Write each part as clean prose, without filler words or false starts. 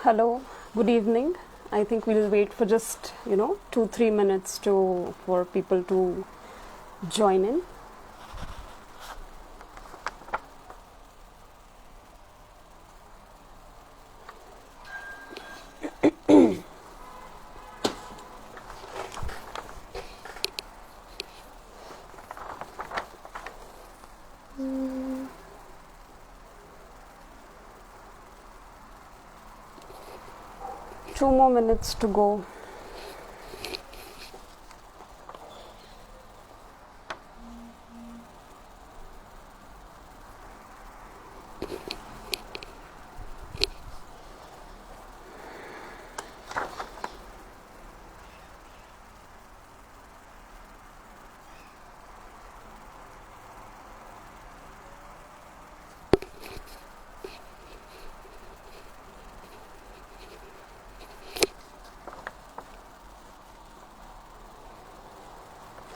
Hello, good evening. I think we'll wait for just 2-3 minutes for people to join in. Two more minutes to go.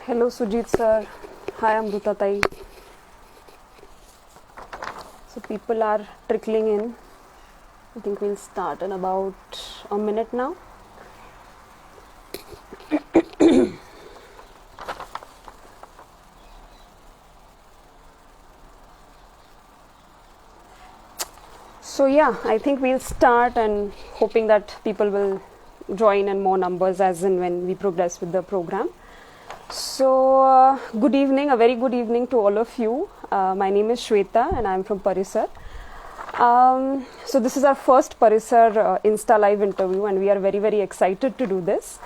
Hello, Sujit sir. Hi, Amruta Tai. So people are trickling in. I think we'll start in about a minute now. So yeah, I think we'll start and hoping that people will join in more numbers as and when we progress with the program. So, good evening, a very good evening to all of you. My name is Shweta and I'm from Parisar. So, this is our first Parisar Insta Live interview and we are very, very excited to do this.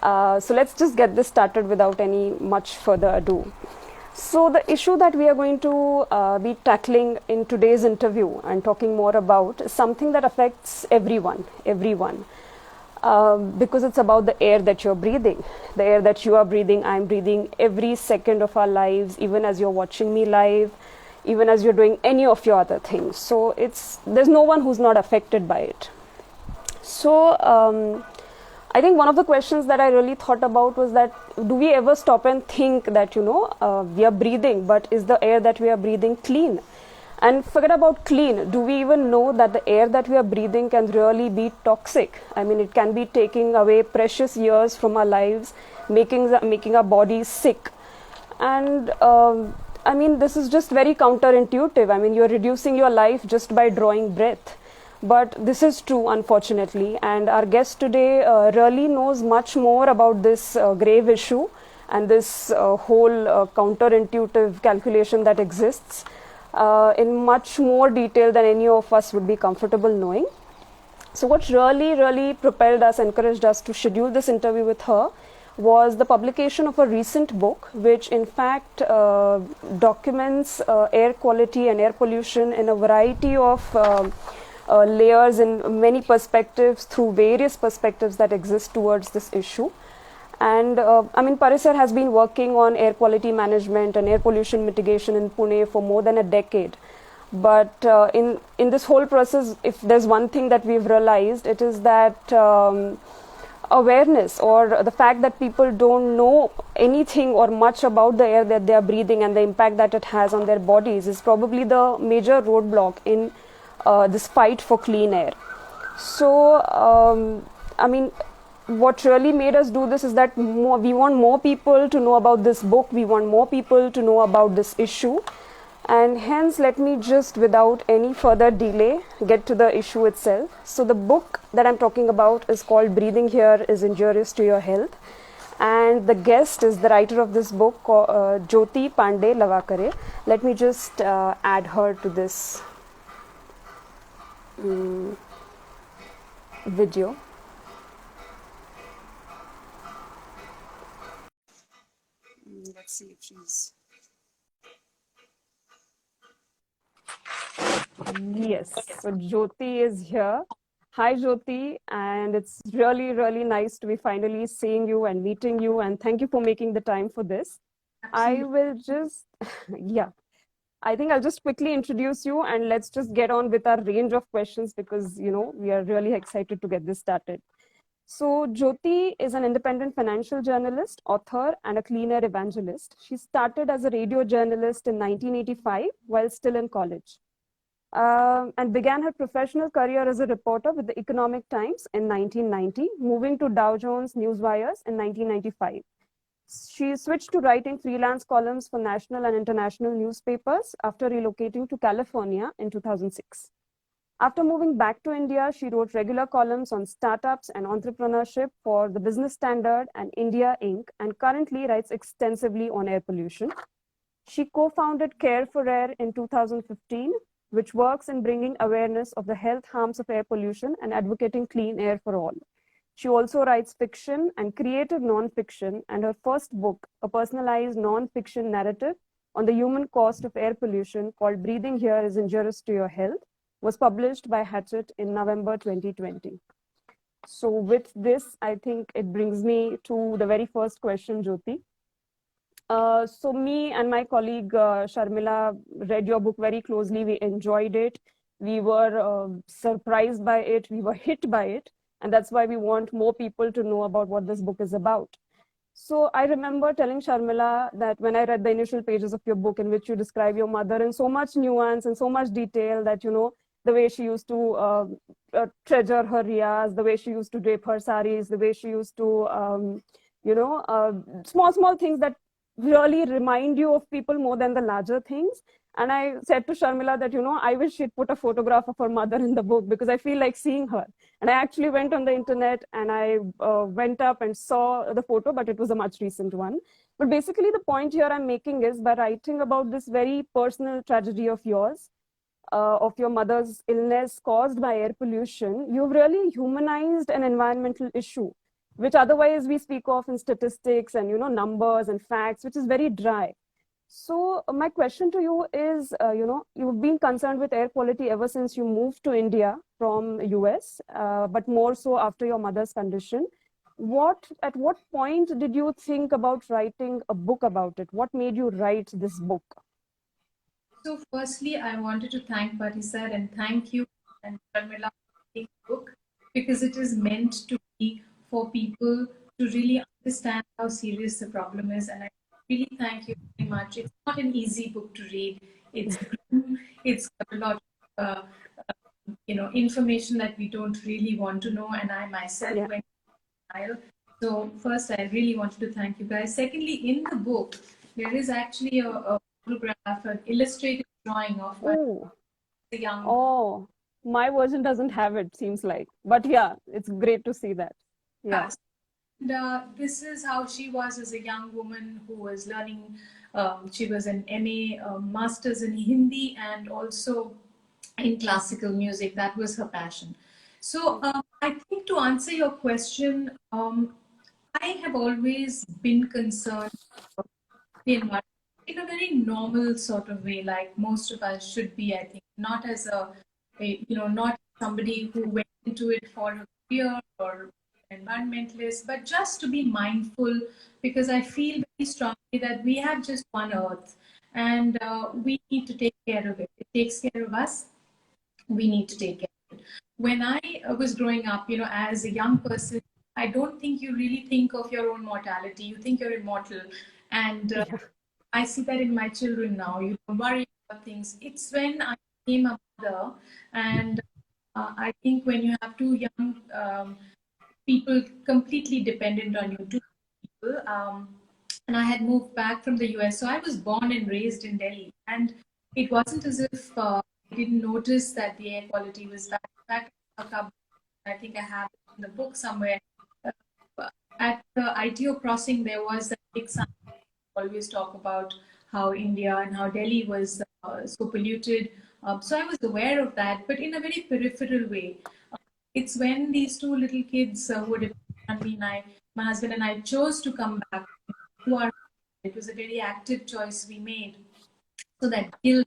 So, let's just get this started without any much further ado. So, the issue that we are going to be tackling in today's interview and talking more about is something that affects everyone. Because it's about the air that you're breathing. The air that you are breathing, I'm breathing every second of our lives, even as you're watching me live, even as you're doing any of your other things. So there's no one who's not affected by it. So I think one of the questions that I really thought about was that do we ever stop and think that, we are breathing, but is the air that we are breathing clean? And forget about clean. Do we even know that the air that we are breathing can really be toxic? I mean, it can be taking away precious years from our lives, making our bodies sick. And I mean, this is just very counterintuitive. I mean, you're reducing your life just by drawing breath. But this is true, unfortunately. And our guest today really knows much more about this grave issue and this whole counterintuitive calculation that exists. In much more detail than any of us would be comfortable knowing. So what really propelled us, encouraged us to schedule this interview with her was the publication of a recent book which in fact documents air quality and air pollution in a variety of layers in many perspectives through various perspectives that exist towards this issue. And I mean, Parisar has been working on air quality management and air pollution mitigation in Pune for more than a decade. But in this whole process, if there's one thing that we've realized, it is that awareness or the fact that people don't know anything or much about the air that they are breathing and the impact that it has on their bodies is probably the major roadblock in this fight for clean air. So, I mean, what really made us do this is that we want more people to know about this book. We want more people to know about this issue. And hence, let me just, without any further delay, get to the issue itself. So the book that I'm talking about is called Breathing Here is Injurious to Your Health. And the guest is the writer of this book, Jyoti Pande Lavakare. Let me just add her to this video. Let's see if she's... Yes, so Jyoti is here. Hi, Jyoti, and it's really nice to be finally seeing you and meeting you, and thank you for making the time for this. I will just, yeah, I think I'll just quickly introduce you and let's just get on with our range of questions because, we are really excited to get this started. So Jyoti is an independent financial journalist, author, and a clean air evangelist. She started as a radio journalist in 1985 while still in college. and began her professional career as a reporter with the Economic Times in 1990, moving to Dow Jones Newswires in 1995. She switched to writing freelance columns for national and international newspapers after relocating to California in 2006. After moving back to India, she wrote regular columns on startups and entrepreneurship for the Business Standard and India Inc., and currently writes extensively on air pollution. She co-founded Care for Air in 2015, which works in bringing awareness of the health harms of air pollution and advocating clean air for all. She also writes fiction and creative non-fiction, and her first book, a personalized non-fiction narrative on the human cost of air pollution called Breathing Here is Injurious to Your Health, was published by Hachette in November 2020. So with this, I think it brings me to the very first question, Jyoti. So me and my colleague Sharmila read your book very closely. We enjoyed it. We were surprised by it. We were hit by it. And that's why we want more people to know about what this book is about. So I remember telling Sharmila that when I read the initial pages of your book in which you describe your mother in so much nuance and so much detail that, you know, the way she used to treasure her riyas, the way she used to drape her saris, the way she used to, small things that really remind you of people more than the larger things. And I said to Sharmila that, you know, I wish she'd put a photograph of her mother in the book because I feel like seeing her. And I actually went on the internet and I went up and saw the photo, but it was a much recent one. But basically, the point here I'm making is by writing about this very personal tragedy of yours, of your mother's illness caused by air pollution, you've really humanized an environmental issue, which otherwise we speak of in statistics and, you know, numbers and facts, which is very dry. So my question to you is, you've been concerned with air quality ever since you moved to India from US, but more so after your mother's condition. At what point did you think about writing a book about it? What made you write this book? So firstly, I wanted to thank Patisar and thank you and Sharmila for the book because it is meant to be for people to really understand how serious the problem is. And I really thank you very much. It's not an easy book to read. It's it's got a lot of information that we don't really want to know. And I myself went to. So first, I really wanted to thank you guys. Secondly, in the book, there is actually a photograph, an illustrated drawing of the young. Oh, my version doesn't have it, seems like. But yeah, it's great to see that. Yeah. And this is how she was as a young woman who was learning. She was an MA, master's in Hindi, and also in classical music. That was her passion. So I think to answer your question, I have always been concerned about the environment in a very normal sort of way, like most of us should be, I think, not as not somebody who went into it for a career or environmentalist, but just to be mindful because I feel very strongly that we have just one earth and we need to take care of it. It takes care of us. We need to take care of it. When I was growing up, as a young person, I don't think you really think of your own mortality. You think you're immortal. And I see that in my children now. You don't worry about things. It's when I became a mother, and I think when you have two young people completely dependent on you, two people, and I had moved back from the US. So I was born and raised in Delhi. And it wasn't as if I didn't notice that the air quality was bad. In fact, I think I have it in the book somewhere. At the ITO crossing, there was that big sign. Always talk about how India and how Delhi was so polluted. So I was aware of that, but in a very peripheral way. It's when these two little kids who were dependent on me, my husband and I chose to come back to our. It was a very active choice we made. So that guilt,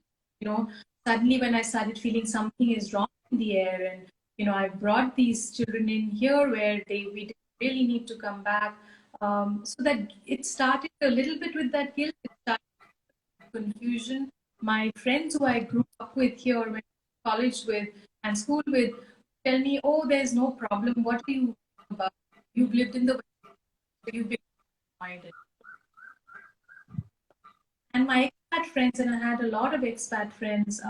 suddenly when I started feeling something is wrong in the air, and I brought these children in here where we didn't really need to come back. So that it started a little bit with that guilt, it started with confusion. My friends who I grew up with here, went to college with and school with, tell me, "Oh, there's no problem. What are you about? You've lived in the West, you've been avoided." And my expat friends, and I had a lot of expat friends,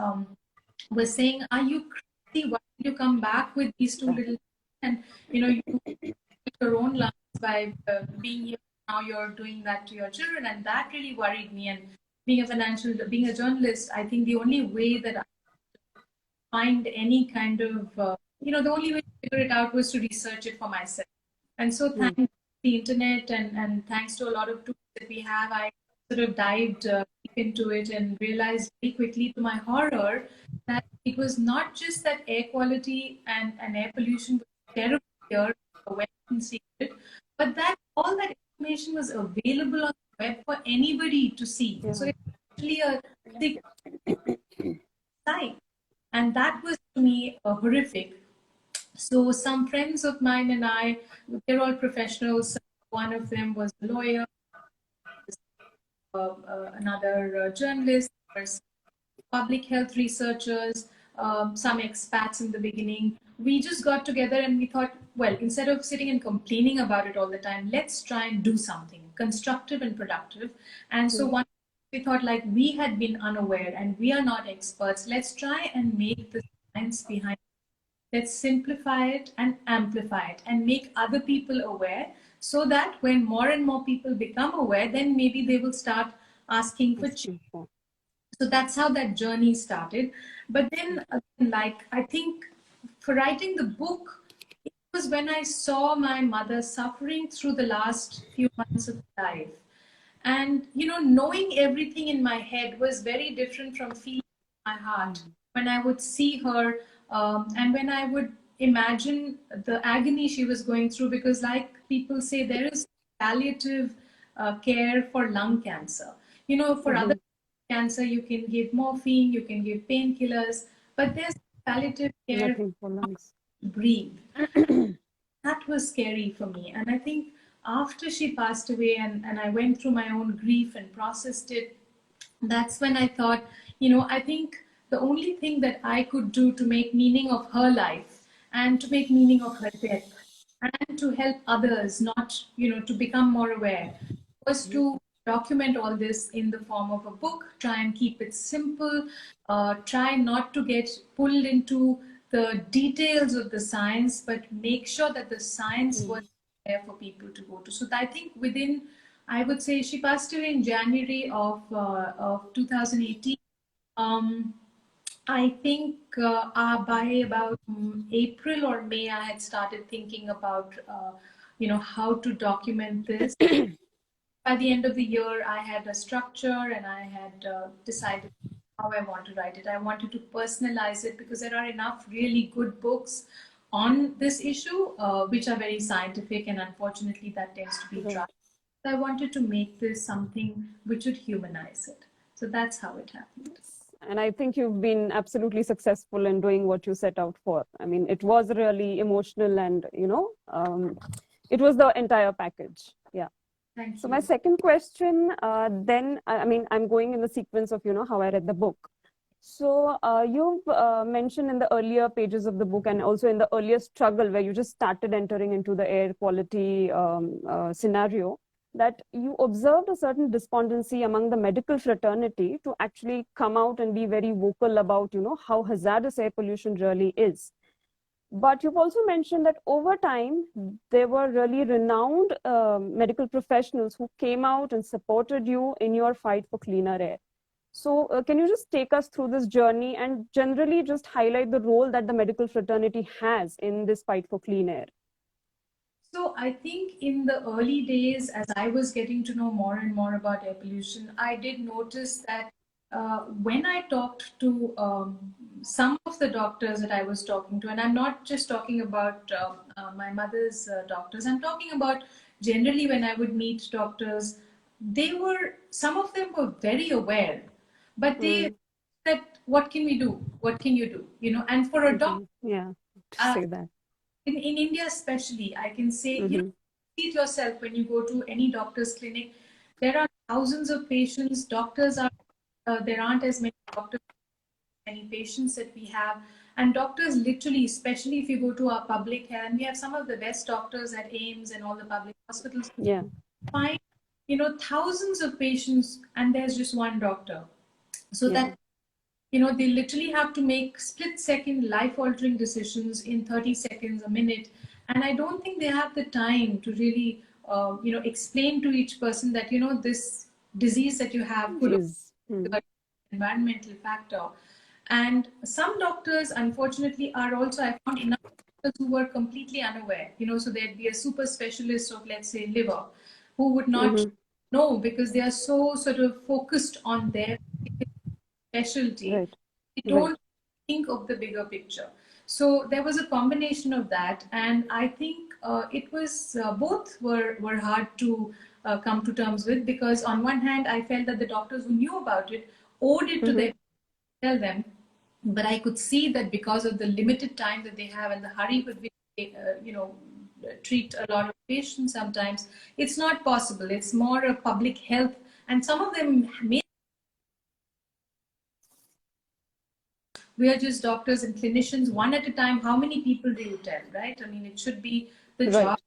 was saying, "Are you crazy? Why did you come back with these two little?" And you took your own lives by being here. Now you're doing that to your children, and that really worried me. And being a journalist, I think the only way that I find any kind of, the only way to figure it out was to research it for myself. And so, thanks to the internet and thanks to a lot of tools that we have, I sort of dived deep into it and realized very quickly, to my horror, that it was not just that air quality and air pollution was terrible here, when you can see it, but that all that information was available on the web for anybody to see. Yeah. So it's actually a sick site. And that was to me horrific. So some friends of mine and I, they're all professionals. One of them was a lawyer, another journalist, public health researchers, some expats in the beginning. We just got together and we thought, well, instead of sitting and complaining about it all the time, let's try and do something constructive and productive. And so one, we thought, like, we had been unaware and we are not experts. Let's try and make the science behind it. Let's simplify it and amplify it and make other people aware, so that when more and more people become aware, then maybe they will start asking for change. So that's how that journey started. But then, like, I think for writing the book, it was when I saw my mother suffering through the last few months of life. And, knowing everything in my head was very different from feeling in my heart when I would see her, and when I would imagine the agony she was going through. Because, like people say, there is palliative care for lung cancer. For other cancer, you can give morphine, you can give painkillers, but there's palliative care. Nothing for lungs. Breathe. That was scary for me. And I think after she passed away and I went through my own grief and processed it, that's when I thought, I think the only thing that I could do to make meaning of her life and to make meaning of her death and to help others not, to become more aware, was to document all this in the form of a book, try and keep it simple, try not to get pulled into the details of the science, but make sure that the science was there for people to go to. So I think I would say she passed away in January of 2018. I think by about April or May, I had started thinking about, how to document this. By the end of the year, I had a structure and I had decided how I want to write it. I wanted to personalize it because there are enough really good books on this issue, which are very scientific, and unfortunately that tends to be dry. So I wanted to make this something which would humanize it. So that's how it happened. And I think you've been absolutely successful in doing what you set out for. I mean, it was really emotional and, it was the entire package. Yeah. Thank So you. my second question, then, I'm going in the sequence of, how I read the book. So you've mentioned in the earlier pages of the book and also in the earlier struggle where you just started entering into the air quality scenario, that you observed a certain despondency among the medical fraternity to actually come out and be very vocal about, how hazardous air pollution really is. But you've also mentioned that over time, there were really renowned medical professionals who came out and supported you in your fight for cleaner air. So can you just take us through this journey and generally just highlight the role that the medical fraternity has in this fight for clean air? So I think in the early days, as I was getting to know more and more about air pollution, I did notice that when I talked to some of the doctors that I was talking to, and I'm not just talking about my mother's doctors, I'm talking about generally when I would meet doctors, some of them were very aware, but they said, what can we do? What can you do? And for a doctor, yeah, to say that. In India especially, I can say, see it yourself when you go to any doctor's clinic, there are thousands of patients. There aren't as many doctors, many patients that we have. And doctors literally, especially if you go to our public health, and we have some of the best doctors at AIMS and all the public hospitals, find, thousands of patients and there's just one doctor. So that They literally have to make split-second life-altering decisions in 30 seconds, a minute. And I don't think they have the time to really, explain to each person that, this disease that you have could Is. an environmental factor. And some doctors, unfortunately, are also, I found enough doctors who were completely unaware, so there'd be a super specialist of, let's say, liver, who would not know because they are so sort of focused on their specialty, Right. they Right. don't think of the bigger picture. So there was a combination of that, and I think it was both were hard to come to terms with, because on one hand I felt that the doctors who knew about it owed it to Mm-hmm. their tell them, but I could see that because of the limited time that they have and the hurry with which they, treat a lot of patients, sometimes it's not possible. It's more a public health, and some of them may. We are just doctors and clinicians, one at a time. How many people do you tell, right? I mean, it should be the job Right. of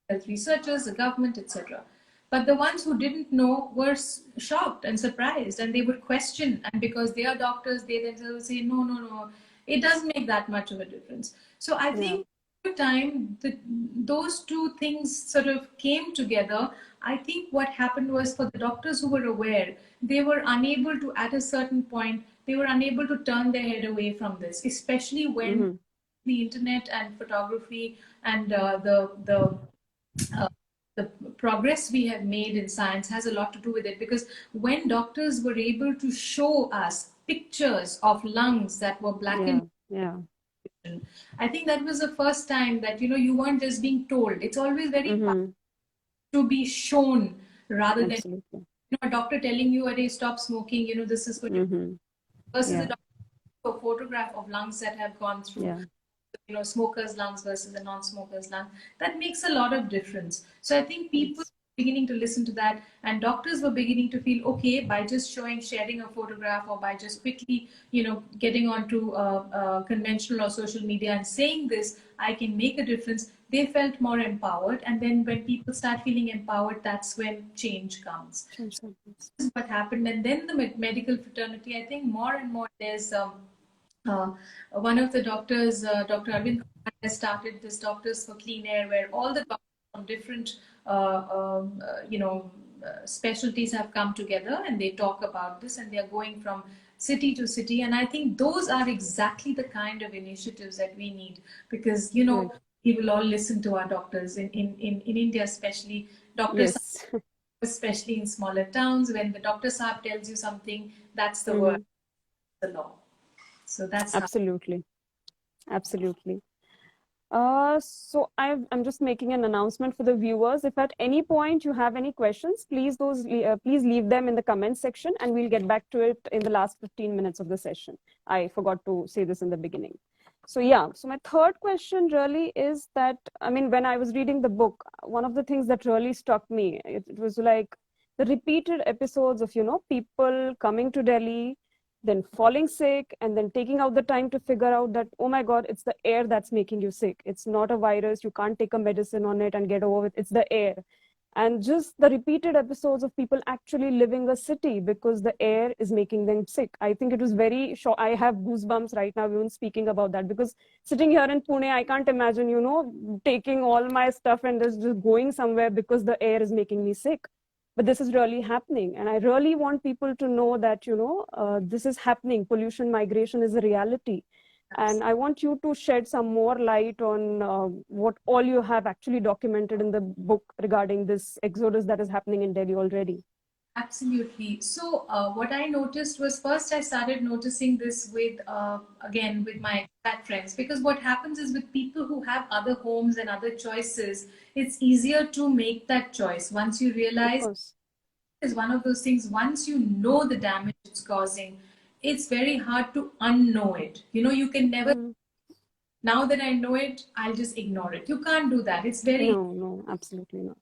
health researchers, the government, etc. But the ones who didn't know were shocked and surprised, and they would question. And because they are doctors, they themselves would say, no, no, no, it doesn't make that much of a difference. So I Yeah. think over time, those two things sort of came together. I think what happened was, for the doctors who were aware, they were unable to, at a certain point, they were unable to turn their head away from this, especially when Mm-hmm. the internet and photography and uh, the progress we have made in science has a lot to do with it. Because when doctors were able to show us pictures of lungs that were blackened, Yeah. Yeah. I think that was the first time that you weren't just being told. It's always very powerful Mm-hmm. to be shown, rather than Absolutely. a doctor telling you, "Hey, stop smoking. This is for you." Mm-hmm. Versus a Yeah. doctor, a photograph of lungs that have gone through, Yeah. smokers' lungs versus a non-smoker's lung. That makes a lot of difference. So I think people Yes. were beginning to listen to that, and doctors were beginning to feel okay by just sharing a photograph, or by just quickly, getting onto conventional or social media and saying this, I can make a difference. They felt more empowered, and then when people start feeling empowered, that's when change comes. Change happens. This is what happened, and then the medical fraternity. I think more and more there's. Uh, One of the doctors, Dr. Arvind Kumar, has started this Doctors for Clean Air, where all the doctors from different, specialties have come together, and they talk about this, and they are going from city to city. And I think those are exactly the kind of initiatives that we need, because, Right. we will all listen to our doctors in India, especially doctors, Yes. especially in smaller towns. When the doctor Saab tells you something, that's the word, Mm-hmm. the law. So that's how. Absolutely. Absolutely. So I'm just making an announcement for the viewers. If at any point you have any questions, please leave them in the comment section, and we'll get back to it in the last 15 minutes of the session. I forgot to say this in the beginning. So yeah, so my third question really is that, I mean, when I was reading the book, one of the things that really struck me, it was like the repeated episodes of, people coming to Delhi, then falling sick, and then taking out the time to figure out that, oh my God, it's the air that's making you sick. It's not a virus. You can't take a medicine on it and get over it. It's the air. And just the repeated episodes of people actually living a city because the air is making them sick. I think it was very short. I have goosebumps right now even speaking about that, because sitting here in Pune, I can't imagine, taking all my stuff and just going somewhere because the air is making me sick. But this is really happening, and I really want people to know that this is happening. Pollution migration is a reality, and I want you to shed some more light on what all you have actually documented in the book regarding this exodus that is happening in Delhi already. Absolutely. So, what I noticed was, first I started noticing this with, again, with my expat friends, because what happens is, with people who have other homes and other choices, it's easier to make that choice. Once you Of realize, course. is one of those things, once you know the damage it's causing, it's very hard to unknow it. You can never, Mm. now that I know it, I'll just ignore it. You can't do that. It's very No, no, absolutely not.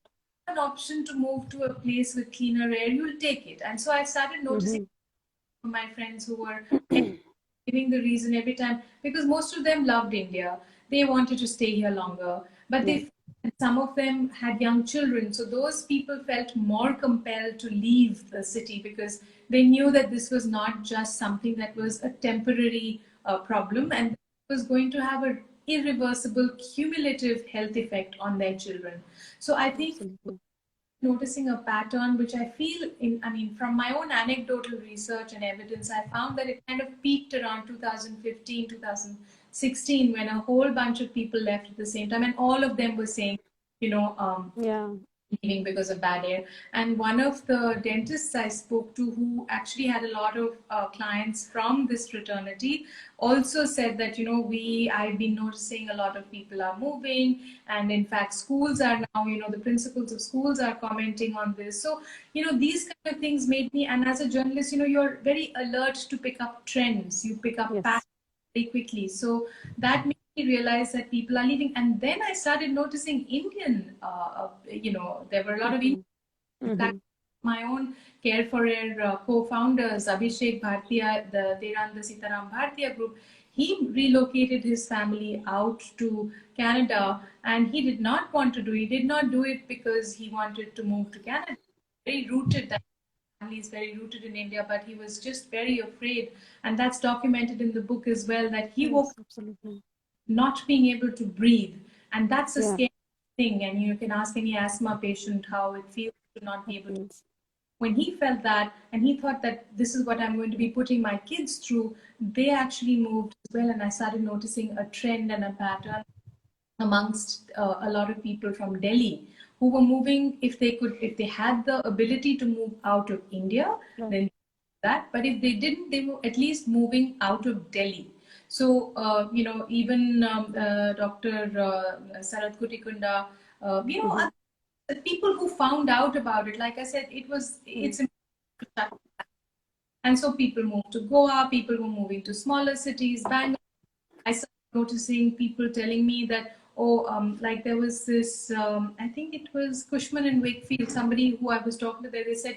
an option to move to a place with cleaner air, you'll take it. And so I started noticing Mm-hmm. my friends who were giving the reason every time, because most of them loved India. They wanted to stay here longer, but Yeah. they and some of them had young children. So those people felt more compelled to leave the city because they knew that this was not just something that was a temporary problem, and it was going to have a irreversible cumulative health effect on their children. So I think Absolutely. noticing a pattern which I feel in, I mean, from my own anecdotal research and evidence, I found that it kind of peaked around 2015, 2016, when a whole bunch of people left at the same time, and all of them were saying, you know, Yeah. leaving because of bad air. And one of the dentists I spoke to, who actually had a lot of clients from this fraternity, also said that, I've been noticing a lot of people are moving, and in fact, schools are now, the principals of schools are commenting on this. So, these kind of things made me, and as a journalist, you're very alert to pick up trends, you pick up patterns Yes. very quickly. So that made me realize that people are leaving. And then I started noticing Indian, there were a lot of Indian. People. In fact, Mm-hmm. my own Care for Air co-founders, Abhishek Bhartiya, they run the Sitaram Bhartiya group. He relocated his family out to Canada, and he did not want to do it. He did not do it because he wanted to move to Canada. Very rooted, that family is very rooted in India, but he was just very afraid, and that's documented in the book as well. That he woke Yes, absolutely. not being able to breathe, and that's a Yeah, scary thing. And you can ask any asthma patient how it feels to not that be able to. feels. When he felt that, and he thought that this is what I'm going to be putting my kids through, they actually moved as well. And I started noticing a trend and a pattern amongst a lot of people from Delhi who were moving. If they had the ability to move out of India, Right. then that. But if they didn't, they were at least moving out of Delhi. So, even Dr. Sarat Kutikunda, Mm-hmm. people who found out about it, like I said, it's Mm-hmm. important. And so people moved to Goa, people were moving to smaller cities, Bangalore. I started noticing people telling me that, like there was this, I think it was Cushman and Wakefield, somebody who I was talking to there, they said,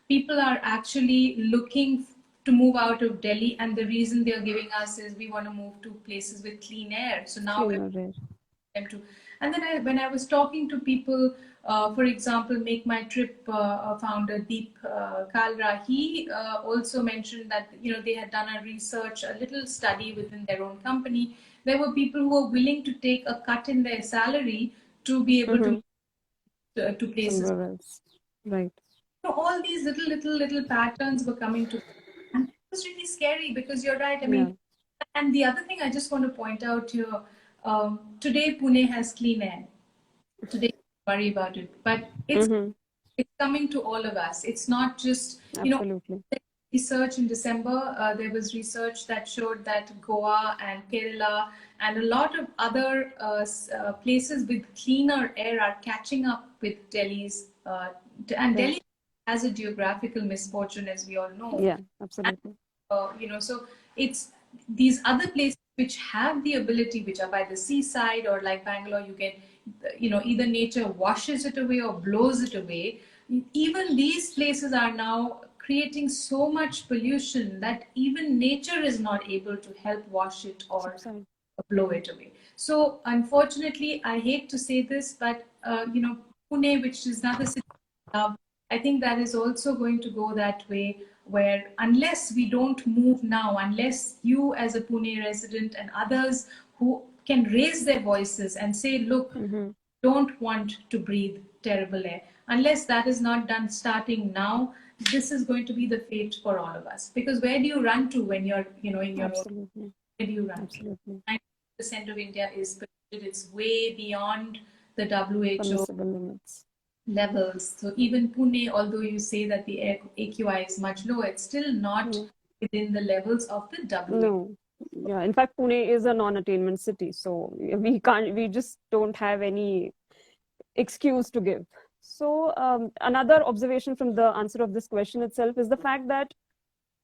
people are actually looking to move out of Delhi, and the reason they're giving us is we want to move to places with clean air. So now we're Cleaner air. them to. And then when I was talking to people, for example, Make My Trip founder Deep Kalra, he also mentioned that they had done a research, a little study within their own company. There were people who were willing to take a cut in their salary to be able to Mm-hmm. to places. Somewhere else. Right. So all these little patterns were coming to, and it was really scary because you're right. I Yeah. mean, and the other thing I just want to point out here, today Pune has clean air. Today, worry about it, but Mm-hmm. it's coming to all of us. It's not just Absolutely. research in December. There was research that showed that Goa and Kerala and a lot of other places with cleaner air are catching up with Delhi's. And Right. Delhi has a geographical misfortune, as we all know. Yeah, And, absolutely. so it's these other places which have the ability, which are by the seaside, or like Bangalore, you get, either nature washes it away or blows it away. Even these places are now creating so much pollution that even nature is not able to help wash it or Subside. blow it away. So unfortunately, I hate to say this, but Pune, which is another city I love, I think that is also going to go that way. Where unless we don't move now, unless you as a Pune resident and others who can raise their voices and say, look, Mm-hmm. don't want to breathe terrible air. Unless that is not done starting now, this is going to be the fate for all of us. Because where do you run to when you're, in your own? Absolutely. Where do you run to? Absolutely. 90% of India is polluted. It's way beyond the WHO Permissible limits. levels. So even Pune, although you say that the AQI is much lower, it's still not Yeah. within the levels of the WHO. No. Yeah. In fact, Pune is a non-attainment city, so we can't. We just don't have any excuse to give. So another observation from the answer of this question itself is the fact that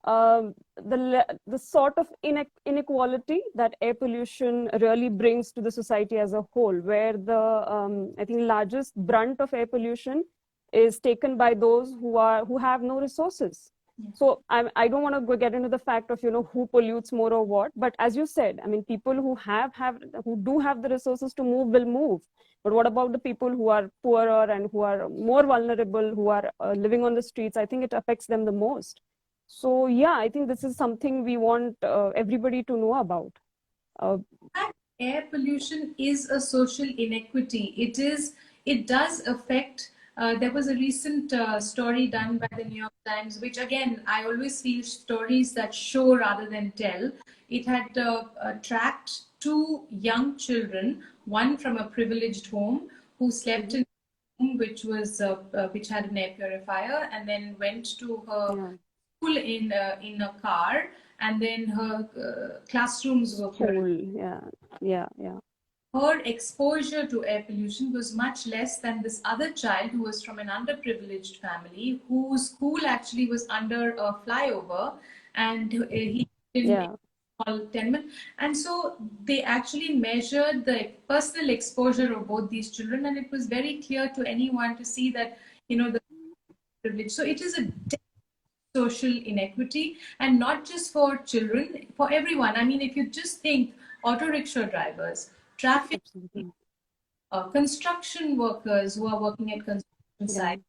the sort of inequality that air pollution really brings to the society as a whole, where the I think largest brunt of air pollution is taken by those who have no resources. So I don't want to get into the fact of, who pollutes more or what. But as you said, I mean, people who who do have the resources to move will move. But what about the people who are poorer and who are more vulnerable, who are living on the streets? I think it affects them the most. So yeah, I think this is something we want everybody to know about. Uh, Air pollution is a social inequity. It does affect. There was a recent story done by the New York Times, which again, I always feel stories that show rather than tell. It had tracked two young children, one from a privileged home who slept in a room which had an air purifier, and then went to her yeah. school in a car, and then her classrooms were purified. School, yeah, yeah, yeah. Her exposure to air pollution was much less than this other child who was from an underprivileged family, whose school actually was under a flyover, and he didn't Yeah. small tenement. And so they actually measured the personal exposure of both these children, and it was very clear to anyone to see that, the privilege. So it is a social inequity, and not just for children, for everyone. I mean, if you just think auto rickshaw drivers, traffic, Absolutely. construction workers who are working at construction Yeah. sites,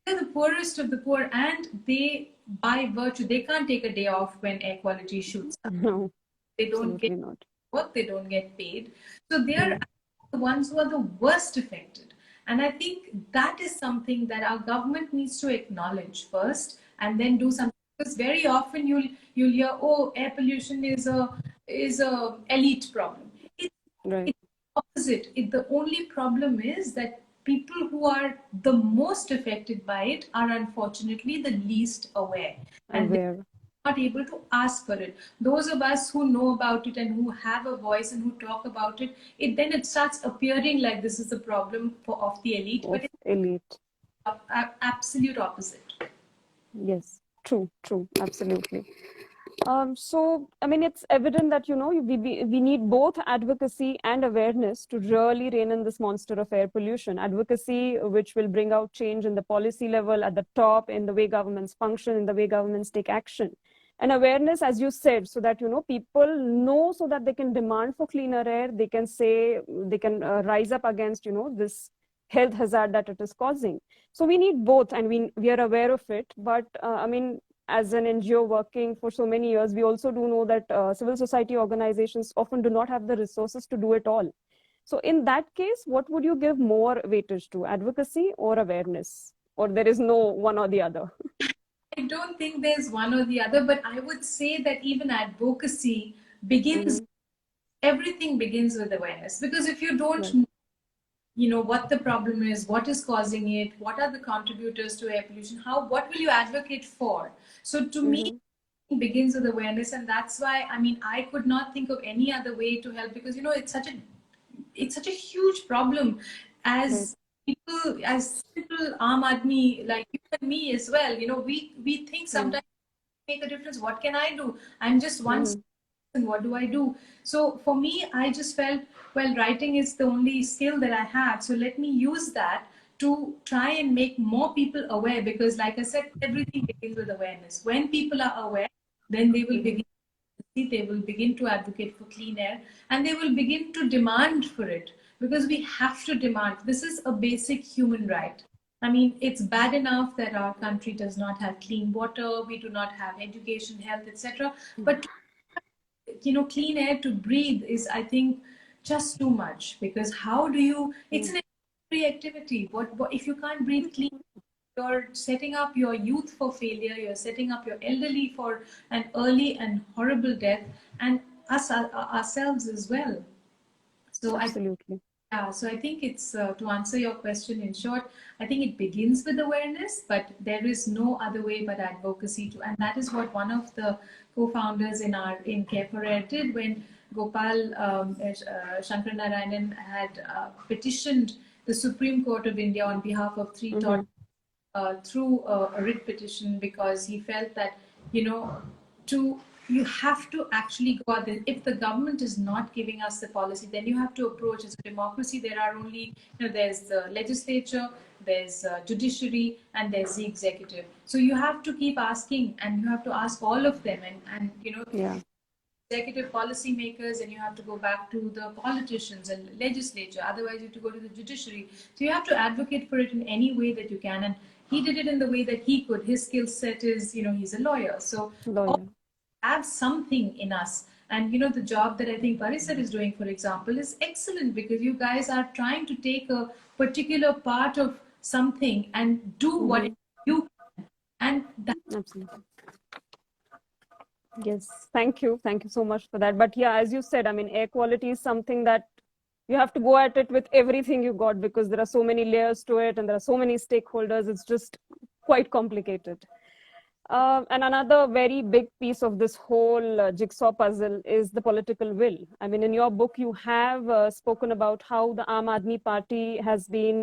they're the poorest of the poor, and they, by virtue, they can't take a day off when air quality shoots up. No, They don't get absolutely not. work, they don't get paid. So they are Mm. the ones who are the worst affected. And I think that is something that our government needs to acknowledge first, and then do something. Because very often you'll hear, oh, air pollution is a elite problem. Right. It's opposite. The only problem is that people who are the most affected by it are unfortunately the least aware, and Aware. not able to ask for it. Those of us who know about it and who have a voice and who talk about it, it starts appearing like this is the problem of the elite, but Of it's elite. absolute opposite. Yes. True. True. Absolutely. So, I mean, it's evident that, we need both advocacy and awareness to really rein in this monster of air pollution. Advocacy, which will bring out change in the policy level at the top, in the way governments function, in the way governments take action. And awareness, as you said, so that, people know, so that they can demand for cleaner air. They can say, they can rise up against, this health hazard that it is causing. So we need both, and we are aware of it. But I mean, as an NGO working for so many years, we also do know that civil society organizations often do not have the resources to do it all. So in that case, what would you give more weightage to, advocacy or awareness? Or there is no one or the other? I don't think there's one or the other, but I would say that even advocacy begins, Mm-hmm. everything begins with awareness. Because if you don't Right. know what the problem is, what is causing it, what are the contributors to air pollution, what will you advocate for? So to me, Mm-hmm. it begins with awareness, and that's why, I mean, I could not think of any other way to help, because it's such a huge problem. Right. As people, as simple aam admi like you and me as well, we think Yeah. sometimes, make a difference, what can I do? I'm just one Mm-hmm. and what do I do? So for me, I just felt, well, writing is the only skill that I have. So let me use that to try and make more people aware, because, like I said, everything begins with awareness. When people are aware, then Mm-hmm. they will begin to advocate for clean air, and they will begin to demand for it, because we have to demand. This is a basic human right. I mean, it's bad enough that our country does not have clean water, we do not have education, health, etc. But clean air to breathe is, I think, just too much. Because how do you, it's Mm-hmm. an free activity. What if you can't breathe clean? You're setting up your youth for failure, you're setting up your elderly for an early and horrible death, and us ourselves as well. So I Absolutely. yeah, so I think it's to answer your question in short, I think it begins with awareness, but there is no other way but advocacy to, and that is what one of the co-founders in Care for Air did when Gopal Shankar Narayanan had petitioned the Supreme Court of India on behalf of three Mm-hmm. through a writ petition, because he felt that, you know to you have to actually go out there. If the government is not giving us the policy, then you have to approach. As a democracy, there are only, there's the legislature, there's judiciary, and there's the executive. So you have to keep asking, and you have to ask all of them, and Yeah. executive policy makers, and you have to go back to the politicians and legislature. Otherwise, you have to go to the judiciary. So you have to advocate for it in any way that you can. And he did it in the way that he could. His skill set is, he's a lawyer. So all Lawyer. have something in us. And the job that I think Parisar is doing, for example, is excellent, because you guys are trying to take a particular part of something and do what you can. And that Absolutely. Yes, thank you. Thank you so much for that. But yeah, as you said, I mean, air quality is something that you have to go at it with everything you got, because there are so many layers to it and there are so many stakeholders. It's just quite complicated. And another very big piece of this whole jigsaw puzzle is the political will. I mean, in your book, you have spoken about how the Aam Aadmi Party has been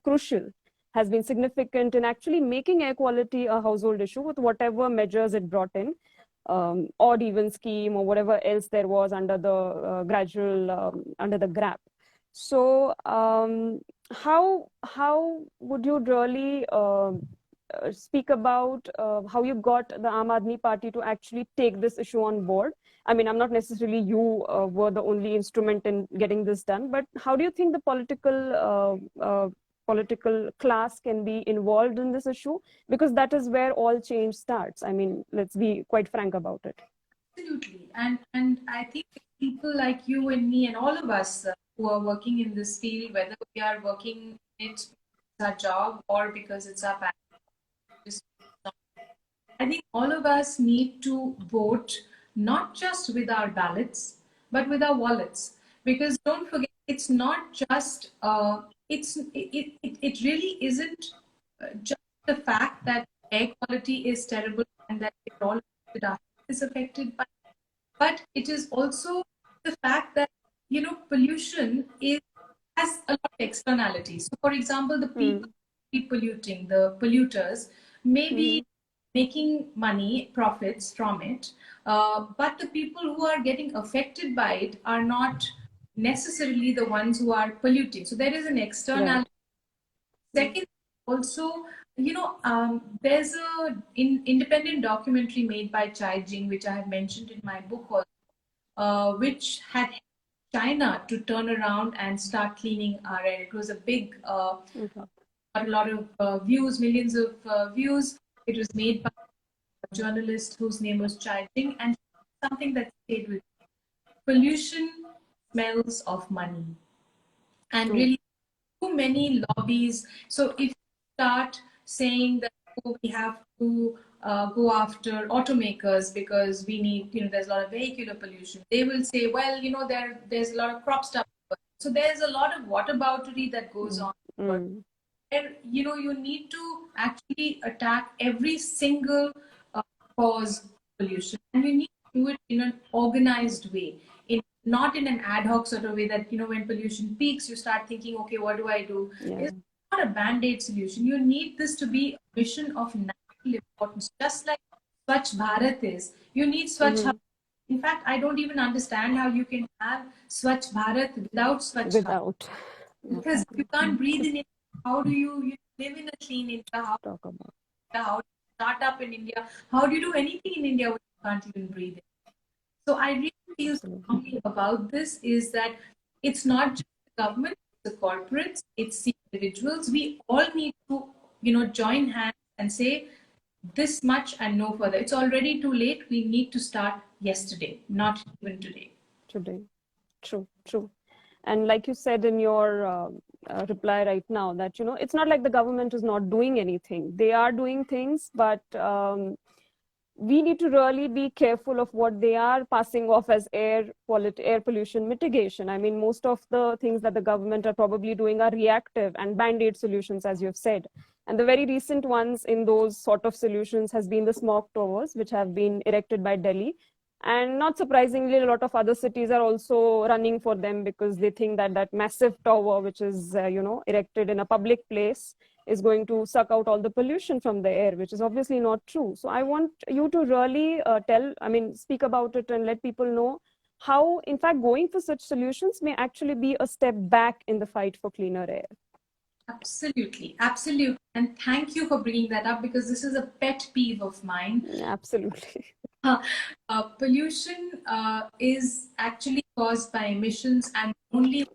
crucial, has been significant in actually making air quality a household issue with whatever measures it brought in, odd even scheme or whatever else there was under the gradual, under the GRAP. So how would you really speak about how you got the Aam Aadmi Party to actually take this issue on board? I mean, I'm not necessarily you were the only instrument in getting this done, but how do you think the political class can be involved in this issue? Because that is where all change starts. I mean, let's be quite frank about it. absolutely. And I think people like you and me and all of us who are working in this field, whether we are working in it, it's our job, or because it's our passion, I think all of us need to vote not just with our ballots, but with our wallets. Because don't forget, it's not just it really isn't just the fact that air quality is terrible and that we're all affected, our health is affected by, but it is also the fact that pollution is has a lot of externalities. So, for example, the people polluting, the polluters, may be making money, profits from it, but the people who are getting affected by it are not necessarily the ones who are polluting. So there is an external. Second, also, there's a independent documentary made by Chai Jing, which I have mentioned in my book also, which had China to turn around and start cleaning our air. It was a big, got a lot of views, millions of views. It was made by a journalist whose name was Chai Jing, and something that stayed with me. Pollution smells of money, and really too many lobbies. So if you start saying that, oh, we have to go after automakers because we need, there's a lot of vehicular pollution, they will say, well, there's a lot of crop stuff. So there's a lot of whataboutery that goes on. And you need to actually attack every single cause of pollution, and you need to do it in an organized way, not in an ad hoc sort of way that when pollution peaks you start thinking, okay, what do I do? It's not a band-aid solution. You need this to be a mission of national importance, just like Swachh Bharat is. You need Swachh Bharat. In fact, I don't even understand how you can have Swachh Bharat without Swachh Bharat. Because if you can't breathe in it, how do you live in a clean India? How do you start up in India? How do you do anything in India when you can't even breathe in? So I really feel strongly about this is that it's not just the government, it's the corporates, it's the individuals. We all need to, join hands and say this much and no further. It's already too late. We need to start yesterday, not even today. Today. True. And like you said in your reply right now, that, it's not like the government is not doing anything. They are doing things, but we need to really be careful of what they are passing off as air pollution mitigation. I mean, most of the things that the government are probably doing are reactive and band-aid solutions, as you've said. And the very recent ones in those sort of solutions has been the smog towers, which have been erected by Delhi. And not surprisingly, a lot of other cities are also running for them, because they think that that massive tower, which is, erected in a public place, is going to suck out all the pollution from the air, which is obviously not true. So I want you to really speak about it and let people know how, in fact, going for such solutions may actually be a step back in the fight for cleaner air. Absolutely, absolutely. And thank you for bringing that up because this is a pet peeve of mine. Absolutely. Pollution is actually caused by emissions, and only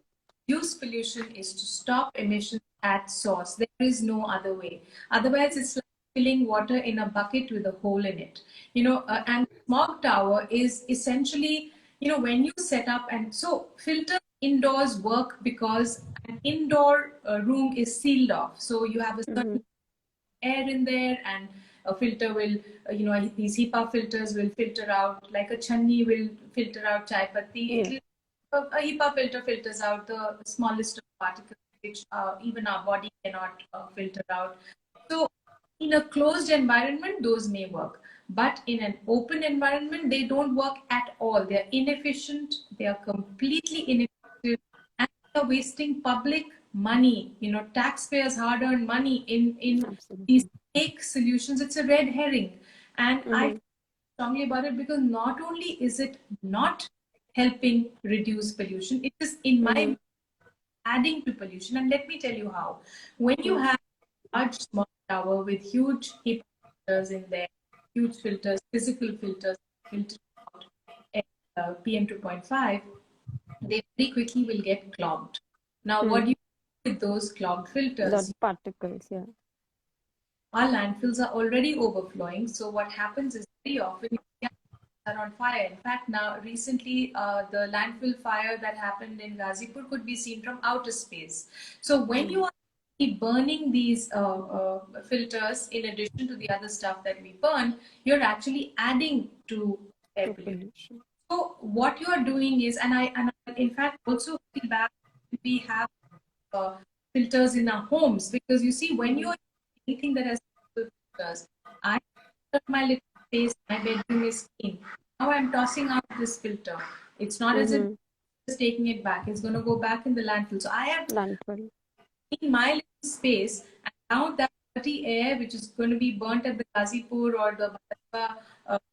reduce pollution is to stop emissions at source. There is no other way. Otherwise, it's like filling water in a bucket with a hole in it. And smog tower is essentially, when you set up, and so filters indoors work because an indoor room is sealed off. So you have a Mm-hmm. certain air in there, and a filter will, these HEPA filters will filter out, like a chunni will filter out chai patti. Yeah. A HEPA filter filters out the smallest of particles, which even our body cannot filter out. So in a closed environment, those may work. But in an open environment, they don't work at all. They're inefficient, they are completely ineffective, and they're wasting public money, taxpayers' hard-earned money in these Absolutely. fake solutions. It's a red herring. And I Mm-hmm. feel strongly about it because not only is it not helping reduce pollution, it is, in my Mm-hmm. view, adding to pollution. And let me tell you how. When you Yeah. have a large small tower with huge HEPA filters in there, huge filters, physical filters, filter out PM 2.5, they very quickly will get clogged. Now, what Mm. do you do with those clogged The filters? particles, yeah. Our landfills are already overflowing. So what happens is very often are on fire. In fact, now recently, the landfill fire that happened in Ghazipur could be seen from outer space. So when you Mm. are burning these filters, in addition to the other stuff that we burn, you're actually adding to air To pollution. pollution. So what you are doing is, and I in fact also feel bad when we have uh, filters in our homes, because you see, when you Mm-hmm. are anything that has filters, I my little space, my bedroom is clean. Now I'm tossing out this filter. It's not as if Mm-hmm. just taking it back. It's going to go back in the landfill. So I have Landfill. in my little space, and now that dirty air, which is going to be burnt at the Ghazipur or the Bhadapa,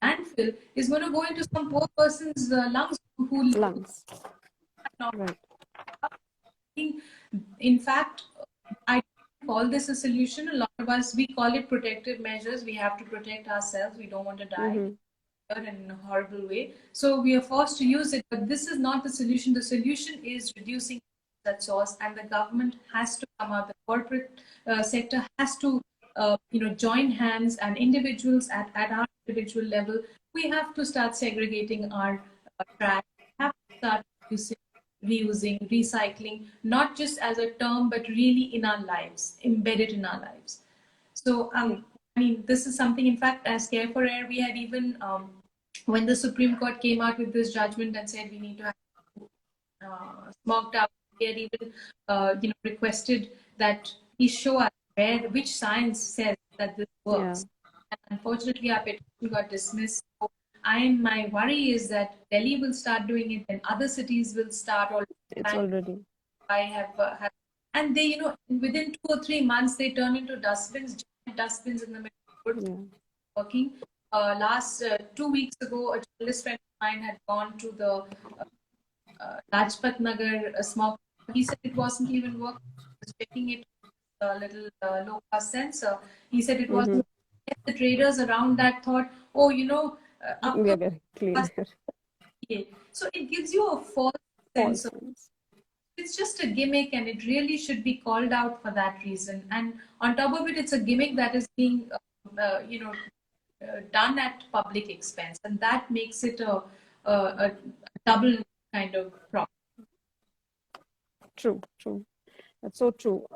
landfill, is going to go into some poor person's lungs who live Lungs. not. Right. In fact, I call this a solution. A lot of us, we call it protective measures. We have to protect ourselves. We don't want to die Mm-hmm. in a horrible way. So we are forced to use it. But this is not the solution. The solution is reducing that source, and the government has to come out. The corporate sector has to, join hands, and individuals at our individual level, we have to start segregating our trash. We have to start using, reusing, recycling, not just as a term, but really in our lives, embedded in our lives. So, Yeah. I mean, this is something, in fact, as Care for Air, we had even, when the Supreme Court came out with this judgment and said we need to have smoked up, we had even, requested that he show us which science says that this Yeah. works. And unfortunately, our petition got dismissed. So my worry is that Delhi will start doing it, and other cities will start. Or It's already. I have, and they, within 2 or 3 months, they turn into dustbins, giant dustbins in the middle of the road, Yeah. working. Last 2 weeks ago, a journalist friend of mine had gone to the Lajpat Nagar smog. He said it wasn't even working. He was checking it with a little low pass sensor. He said it Mm-hmm. wasn't. The traders around that thought, oh, We are आपका getting cleaner. pass है. So it gives you a false sense False of, sense. it's just a gimmick, and it really should be called out for that reason. And on top of it, it's a gimmick that is being, done at public expense, and that makes it a double kind of problem. True. True. That's so true.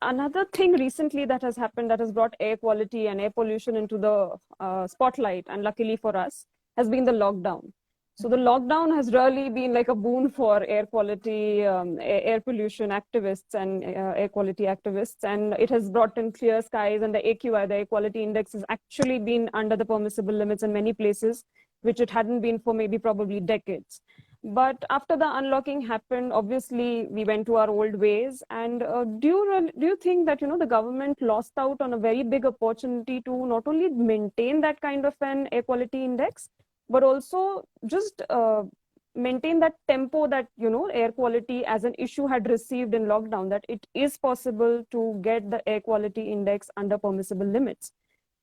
Another thing recently that has happened that has brought air quality and air pollution into the spotlight, and luckily for us, has been the lockdown. So the lockdown has really been like a boon for air quality, air pollution activists and air quality activists. And it has brought in clear skies, and the AQI, the air quality index, has actually been under the permissible limits in many places, which it hadn't been for maybe probably decades. But after the unlocking happened, obviously we went to our old ways. And do you think that the government lost out on a very big opportunity to not only maintain that kind of an air quality index, but also just maintain that tempo that, air quality as an issue had received in lockdown, that it is possible to get the air quality index under permissible limits.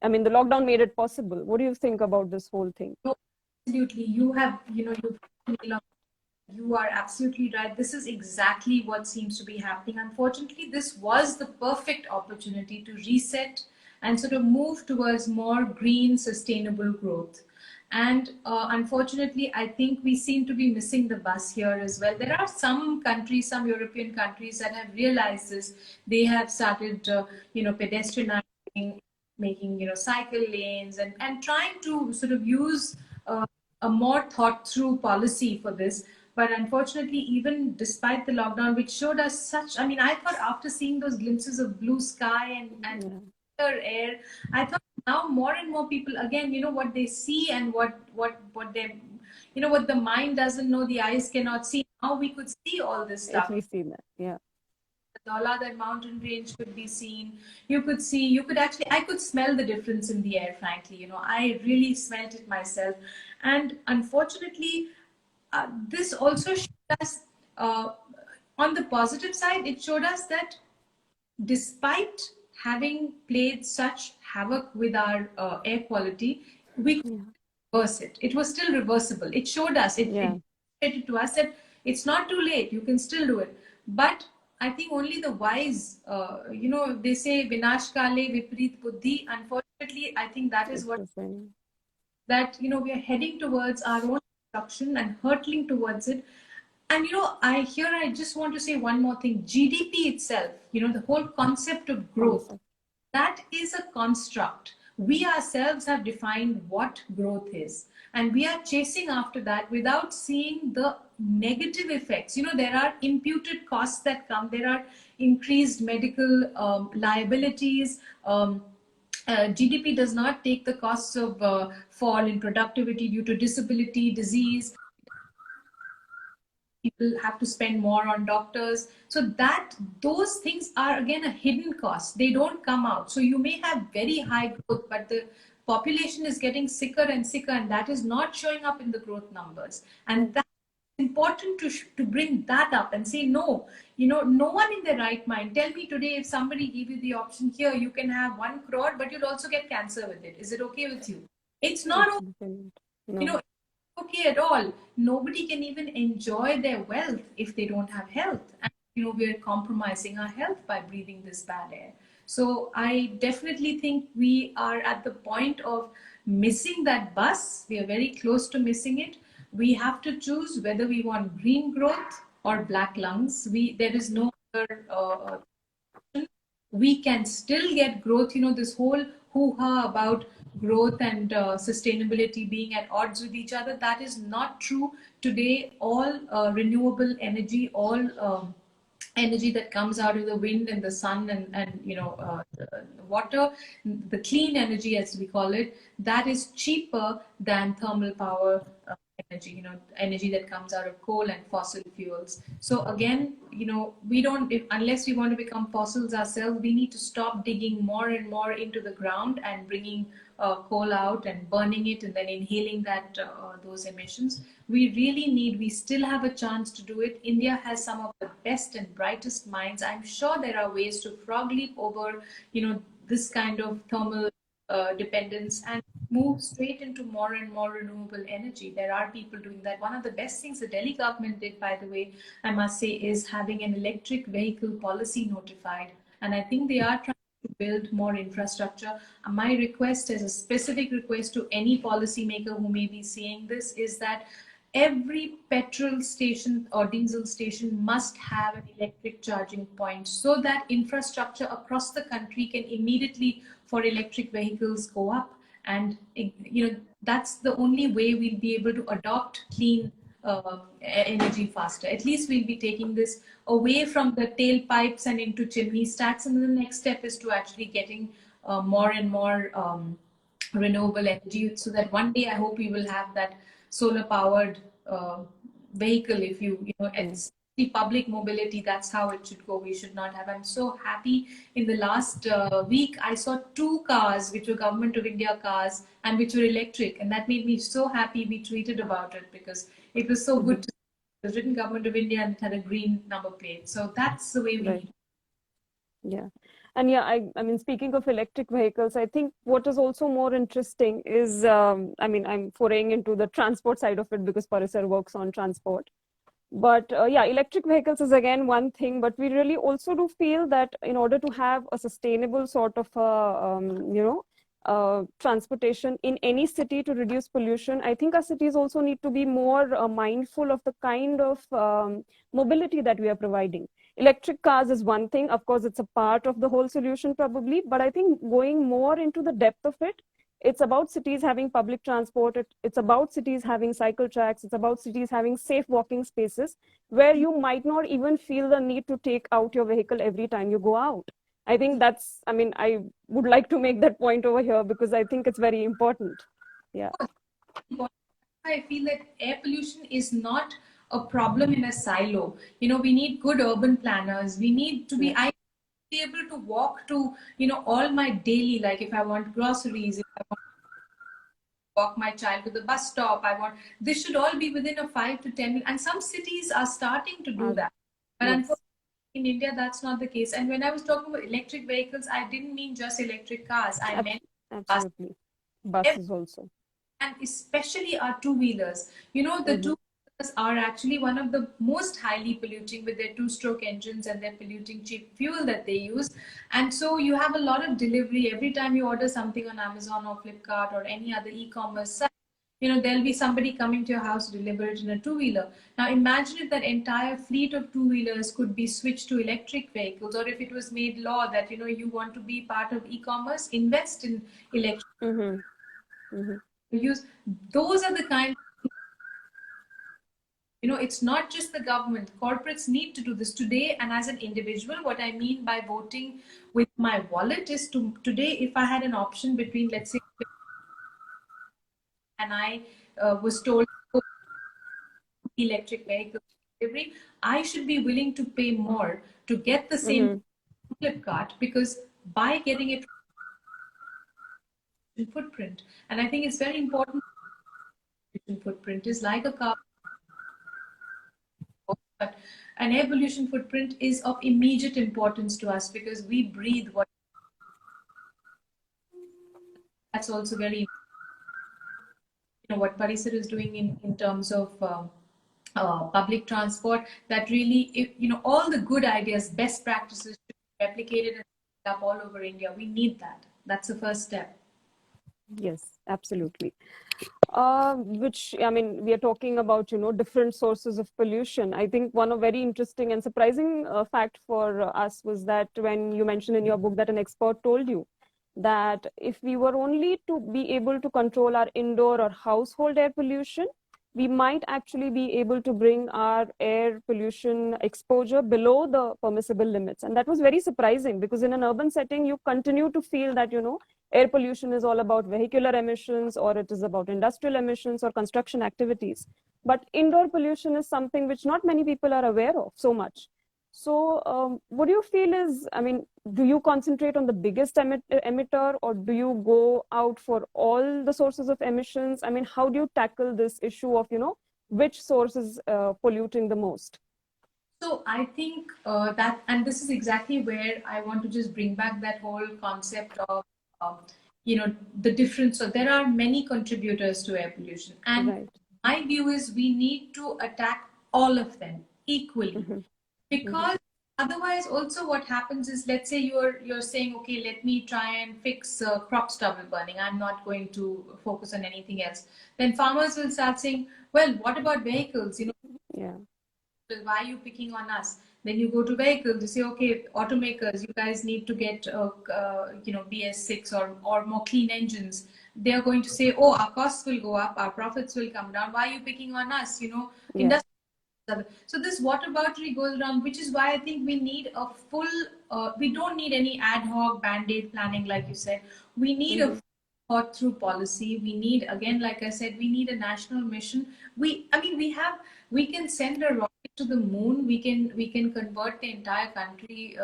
I mean, the lockdown made it possible. What do you think about this whole thing? No, absolutely. You are absolutely right. This is exactly what seems to be happening. Unfortunately, this was the perfect opportunity to reset and sort of move towards more green, sustainable growth. And unfortunately, I think we seem to be missing the bus here as well. There are some countries, some European countries that have realized this. They have started, pedestrianizing, making, cycle lanes, and trying to sort of use a more thought through policy for this. But unfortunately, even despite the lockdown, which showed us such, I mean, I thought after seeing those glimpses of blue sky and clear air, I thought now more and more people, again, what they see and what they, what the mind doesn't know, the eyes cannot see. Now we could see all this If stuff. we see that, yeah. Dala, that mountain range could be seen. You could actually, I could smell the difference in the air, frankly. I really smelled it myself. And unfortunately, this also showed us, uh, on the positive side, it showed us that despite having played such havoc with our air quality, we could reverse it. It was still reversible. It showed us, it demonstrated to us that it's not too late. You can still do it. But I think only the wise, they say vinash kale viprit buddhi. Unfortunately, I think that is what that we are heading towards our own destruction and hurtling towards it. And I just want to say one more thing. GDP itself, the whole concept of growth, that is a construct. We ourselves have defined what growth is, and we are chasing after that without seeing the negative effects. There are imputed costs that come, there are increased medical liabilities. GDP does not take the costs of fall in productivity due to disability, disease. People have to spend more on doctors. So that those things are again a hidden cost. They don't come out. So you may have very high growth, but the population is getting sicker and sicker, and that is not showing up in the growth numbers. And that's important to bring that up and say, no, no one in their right mind. Tell me today, if somebody gave you the option, here you can have 1 crore, but you'll also get cancer with it. Is it okay with you? It's not okay. No. Okay at all. Nobody can even enjoy their wealth if they don't have health. And we're compromising our health by breathing this bad air. So I definitely think we are at the point of missing that bus. We are very close to missing it. We have to choose whether we want green growth or black lungs. There is no other we can still get growth. This whole hoo-ha about growth and sustainability being at odds with each other, that is not true. Today, all renewable energy, all energy that comes out of the wind and the sun and the water, the clean energy as we call it, that is cheaper than thermal power energy, energy that comes out of coal and fossil fuels. So again, we don't, unless we want to become fossils ourselves, we need to stop digging more and more into the ground and bringing coal out and burning it and then inhaling those emissions. We still have a chance to do it. India has some of the best and brightest minds. I'm sure there are ways to frog leap over, this kind of thermal dependence and move straight into more and more renewable energy. There are people doing that. One of the best things the Delhi government did, by the way, I must say, is having an electric vehicle policy notified. And I think they are trying to build more infrastructure. My request, as a specific request to any policymaker who may be seeing this, is that every petrol station or diesel station must have an electric charging point so that infrastructure across the country can immediately for electric vehicles go up. And that's the only way we'll be able to adopt clean energy faster. At least we'll be taking this away from the tailpipes and into chimney stacks, and then the next step is to actually getting more and more renewable energy, so that one day I hope we will have that solar powered vehicle. If you public mobility, that's how it should go. We should not have. I'm so happy. In the last week, I saw 2 cars which were Government of India cars and which were electric, and that made me so happy. We tweeted about it because it was so good to see. It was written Government of India and it had a green number plate. So that's the way we Right. need. Yeah. And yeah, I mean, speaking of electric vehicles, I think what is also more interesting is, I mean, I'm foraying into the transport side of it because Parisar works on transport. But yeah, electric vehicles is again one thing, but we really also do feel that in order to have a sustainable sort of, transportation in any city to reduce pollution, I think our cities also need to be more mindful of the kind of mobility that we are providing. Electric cars is one thing. Of course, it's a part of the whole solution probably, but I think going more into the depth of it, it's about cities having public transport. It's about cities having cycle tracks. It's about cities having safe walking spaces where you might not even feel the need to take out your vehicle every time you go out. I think that's, I mean, I would like to make that point over here because I think it's very important. Yeah. I feel that air pollution is not a problem in a silo. We need good urban planners. We need to be, Yeah. I be able to walk to, all my daily, like if I want groceries, if I want to walk my child to the bus stop, this should all be within a 5 to 10 minutes. And some cities are starting to do that. But Yes. unfortunately, in India, that's not the case. And when I was talking about electric vehicles, I didn't mean just electric cars. I Ab- meant buses, Absolutely. Buses also. and especially our two-wheelers. The Mm-hmm. two-wheelers are actually one of the most highly polluting with their two-stroke engines and their polluting cheap fuel that they use. And so you have a lot of delivery every time you order something on Amazon or Flipkart or any other e-commerce site. There'll be somebody coming to your house to deliver it in a two-wheeler. Now imagine if that entire fleet of two-wheelers could be switched to electric vehicles, or if it was made law that you want to be part of e-commerce, invest in electric Mm-hmm. Mm-hmm. use. Those are the kind. It's not just the government. Corporates need to do this today. And as an individual, what I mean by voting with my wallet is today, if I had an option between, let's say, and I was told electric vehicle delivery, I should be willing to pay more to get the same Mm-hmm. Flipkart, because by getting it footprint, and I think it's very important. Footprint is like a car, but an air pollution footprint is of immediate importance to us because we breathe what. That's also very, what Parisar is doing in terms of public transport. That really, if, all the good ideas, best practices should be replicated and up all over India. We need that. That's the first step. Yes, absolutely. Which, I mean, we are talking about, different sources of pollution. I think one of very interesting and surprising fact for us was that when you mentioned in your book that an expert told you that if we were only to be able to control our indoor or household air pollution, we might actually be able to bring our air pollution exposure below the permissible limits. And that was very surprising because in an urban setting, you continue to feel that, air pollution is all about vehicular emissions or it is about industrial emissions or construction activities. But indoor pollution is something which not many people are aware of so much. So, what do you feel is, I mean, do you concentrate on the biggest emitter or do you go out for all the sources of emissions? I mean, how do you tackle this issue of, which source is polluting the most? So I think that, and this is exactly where I want to just bring back that whole concept of, the difference. So there are many contributors to air pollution. And Right. my view is we need to attack all of them equally. Mm-hmm. Because otherwise also what happens is, let's say you're saying, okay, let me try and fix crop stubble burning, I'm not going to focus on anything else. Then farmers will start saying, well, what about vehicles? Yeah. Why are you picking on us? Then you go to vehicles, you say, okay, automakers, you guys need to get BS6 or more clean engines. They are going to say, oh, our costs will go up, our profits will come down, why are you picking on us? Yeah. So this water boundary goes around, which is why I think we need a full, we don't need any ad hoc band-aid planning, like you said. We need a thought through policy. We need, again, like I said, we need a national mission. We can send a rocket to the moon. We can convert the entire country,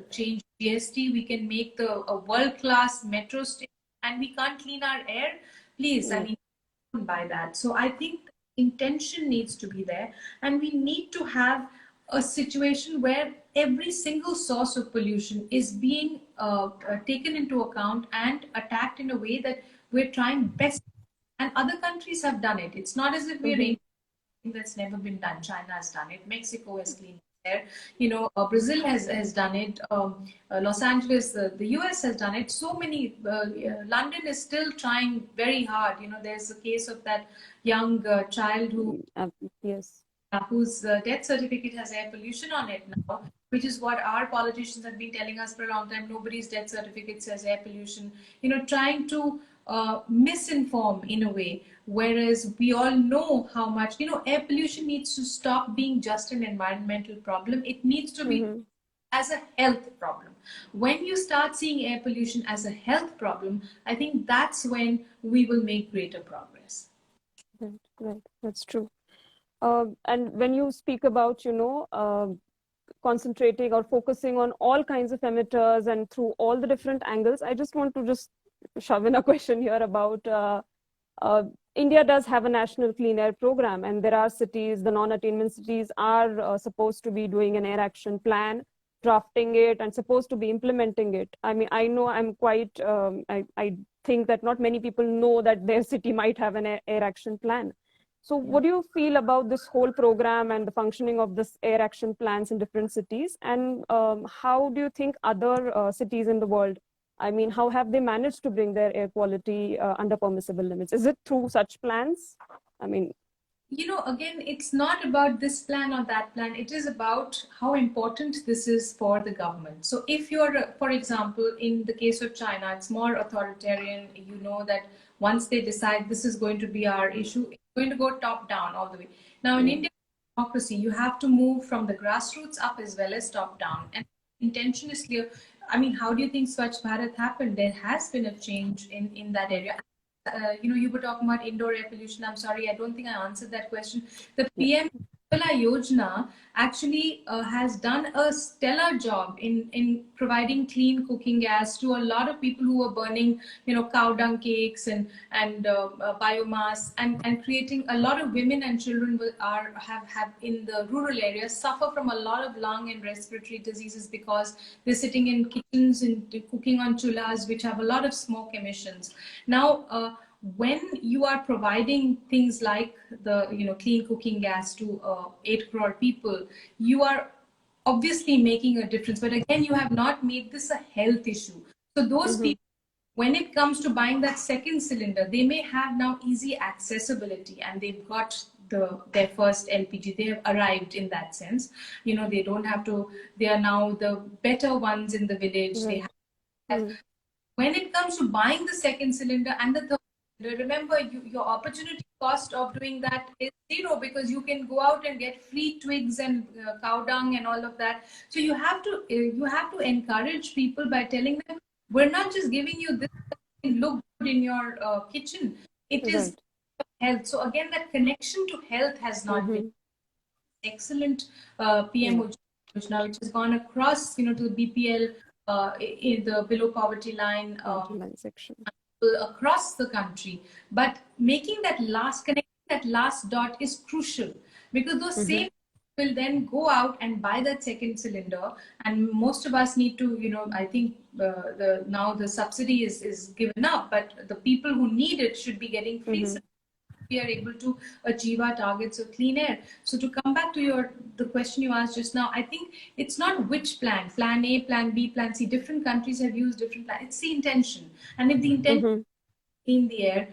change GST. We can make the a world class metro station, and we can't clean our air. Please, I Yeah. mean, by that. So I think intention needs to be there, and we need to have a situation where every single source of pollution is being taken into account and attacked in a way that we're trying best. And other countries have done it. It's not as if we're Mm-hmm. that's never been done. China has done it. Mexico has cleaned there. You know, Brazil has done it. Los Angeles, the US has done it. So many. London is still trying very hard. You know, there's a case of that young child Yes. whose death certificate has air pollution on it now, which is what our politicians have been telling us for a long time. Nobody's death certificate says air pollution. You know, trying to misinform in a way, whereas we all know how much, you know, air pollution needs to stop being just an environmental problem. It needs to be Mm-hmm. as a health problem. When you start seeing air pollution as a health problem, I think that's when we will make greater progress. Right, right. That's true. And when you speak about, concentrating or focusing on all kinds of emitters and through all the different angles, I just want to just shove in a question here about uh, India does have a national clean air program, and there are cities, the non-attainment cities are supposed to be doing an air action plan, drafting it, and supposed to be implementing it. I mean, I know I'm quite, I think that not many people know that their city might have an air action plan. So Yeah. what do you feel about this whole program and the functioning of this air action plans in different cities? And how do you think other cities in the world, I mean, how have they managed to bring their air quality under permissible limits? Is it through such plans? I mean, You know, again, it's not about this plan or that plan. It is about how important this is for the government. So if you're, for example, in the case of China, it's more authoritarian. You know that once they decide this is going to be our issue, it's going to go top down all the way. Now in yeah. India democracy, you have to move from the grassroots up as well as top down, and intention is clear. I mean, how do you think Swachh Bharat happened? There has been a change in that area. You know, you were talking about indoor air pollution. I'm sorry, I don't think I answered that question. The Yeah. PM Yojana actually has done a stellar job in providing clean cooking gas to a lot of people who are burning, you know, cow dung cakes and biomass, and creating a lot of women and children have in the rural areas suffer from a lot of lung and respiratory diseases because they're sitting in kitchens and cooking on chullas which have a lot of smoke emissions. Now, when you are providing things like the, you know, clean cooking gas to 8 crore people, you are obviously making a difference. But again, you have not made this a health issue. So those Mm-hmm. people, when it comes to buying that second cylinder, they may have now easy accessibility, and they've got their first LPG. They have arrived in that sense. You know, they don't have to. They are now the better ones in the village. They Right. have. Mm. When it comes to buying the second cylinder and the third cylinder, remember, your opportunity cost of doing that is zero, because you can go out and get free twigs and cow dung and all of that. So you have to encourage people by telling them, we're not just giving you this to look good in your kitchen. It is Right. health. So again, that connection to health has not been Mm-hmm. excellent. Yeah. PM Yojana, which has gone across, you know, to the BPL, in the below poverty line, Poverty line section. across the country. But making that connecting that last dot is crucial, because those Mm-hmm. same will then go out and buy that second cylinder. And most of us need to, you know, I think now the subsidy is given up, but the people who need it should be getting free. Mm-hmm. We are able to achieve our targets of clean air. So to come back to the question you asked just now, I think it's not which plan A, plan B, plan C. Different countries have used different plans. It's the intention. And if the intention Mm-hmm. in the air,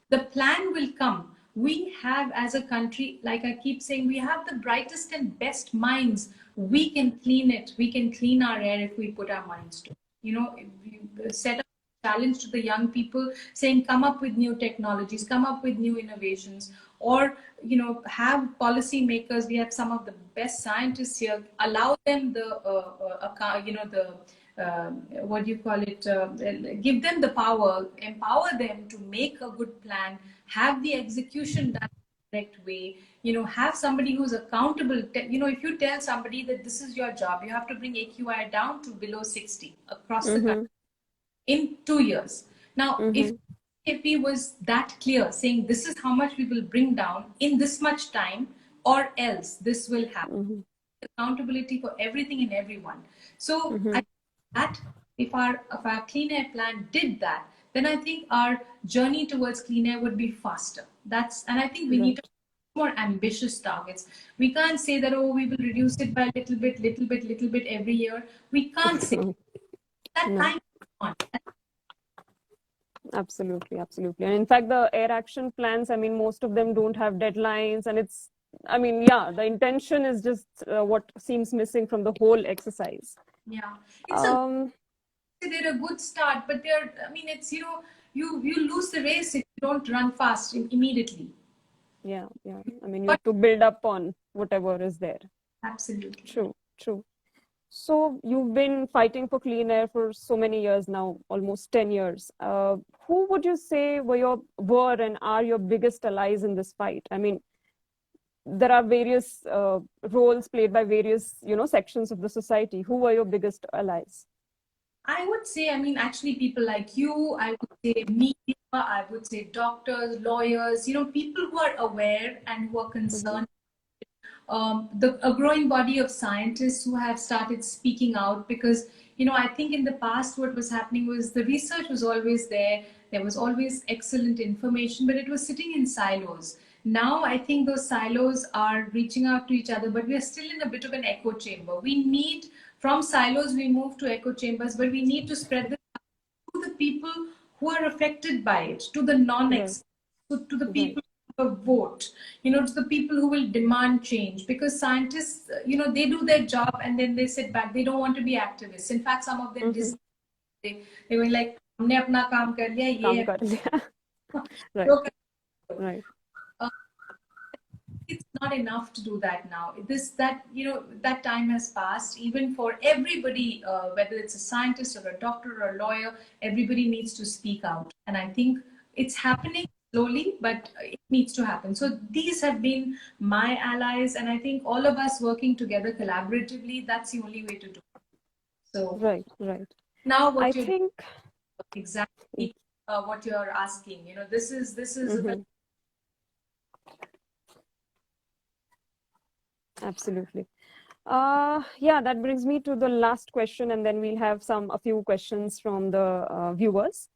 the plan will come. We have, as a country, like I keep saying, we have the brightest and best minds. We can clean it. We can clean our air if we put our minds to it. You know, if we set up a challenge to the young people, saying, come up with new technologies, come up with new innovations, or, you know, have policy makers. We have some of the best scientists here. Allow them what do you call it, give them the power, empower them to make a good plan, have the execution done correct way. Have somebody who's accountable. If you tell somebody that this is your job, you have to bring AQI down to below 60 across the country Mm-hmm. in 2 years. Now, if Mm-hmm. AP was that clear, saying this is how much we will bring down in this much time, or else this will happen. Mm-hmm. Accountability for everything and everyone. So I Mm-hmm. think that if our clean air plan did that, then I think our journey towards clean air would be faster. And I think we need to Right. more ambitious targets. We can't say that, oh, we will reduce it by little bit, little bit, little bit every year. We can't say No. that No. time is gone. Absolutely, absolutely. And in fact, the air action plans, I mean, most of them don't have deadlines. And I mean, yeah, the intention is just what seems missing from the whole exercise. Yeah, it's a Um, they're a good start, but I mean, it's you lose the race if you don't run fast immediately. yeah, yeah. I mean, you But have to build up on whatever is there. absolutely. True, true. So you've been fighting for clean air for so many years now, almost 10 years. Who would you say were and are your biggest allies in this fight? I mean, there are various roles played by various, sections of the society. Who were your biggest allies? I would say, I mean, actually, people like you, I would say media, I would say doctors, lawyers, people who are aware and who are Mm-hmm. concerned. A growing body of scientists who have started speaking out because, I think in the past what was happening was the research was always there was always excellent information, but it was sitting in silos. Now I think those silos are reaching out to each other, but we are still in a bit of an echo chamber. We need, from silos, we move to echo chambers, but we need to spread this to the people who are affected by it, to the Right, non-experts, to the right. people who will vote, to the people who will demand change. Because scientists, they do their job and then they sit back. They don't want to be activists. In fact, some of them Mm-hmm. they were like, हमने अपना काम कर लिया, काम ये कर लिया. Right, जो कर-" right. Uh, it's not enough to do that now. That time has passed. Even for everybody, whether it's a scientist or a doctor or a lawyer, everybody needs to speak out. And I think it's happening slowly, but it needs to happen. So these have been my allies, and I think all of us working together collaboratively, that's the only way to do it. So Right, right. now I what you're think, exactly what you're asking, this is a mhm, absolutely. Yeah, that brings me to the last question, and then we'll have a few questions from the viewers.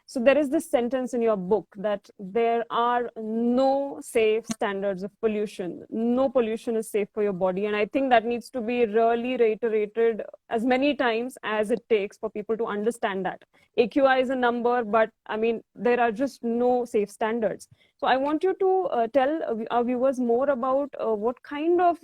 So there is this sentence in your book that there are no safe standards of pollution. No pollution is safe for your body. And I think that needs to be really reiterated as many times as it takes for people to understand that. AQI is a number, but I mean, there are just no safe standards. So I want you to tell our viewers more about what kind of,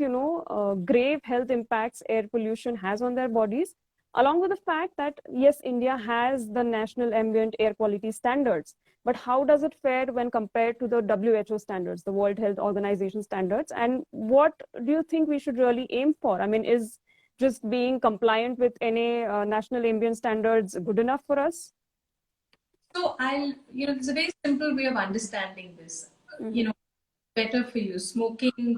grave health impacts air pollution has on their bodies, along with the fact that, yes, India has the national ambient air quality standards, but how does it fare when compared to the WHO standards, the World Health Organization standards? And what do you think we should really aim for? I mean, is just being compliant with any national ambient standards good enough for us? so there's a very simple way of understanding this. Mm-hmm. Better for you, smoking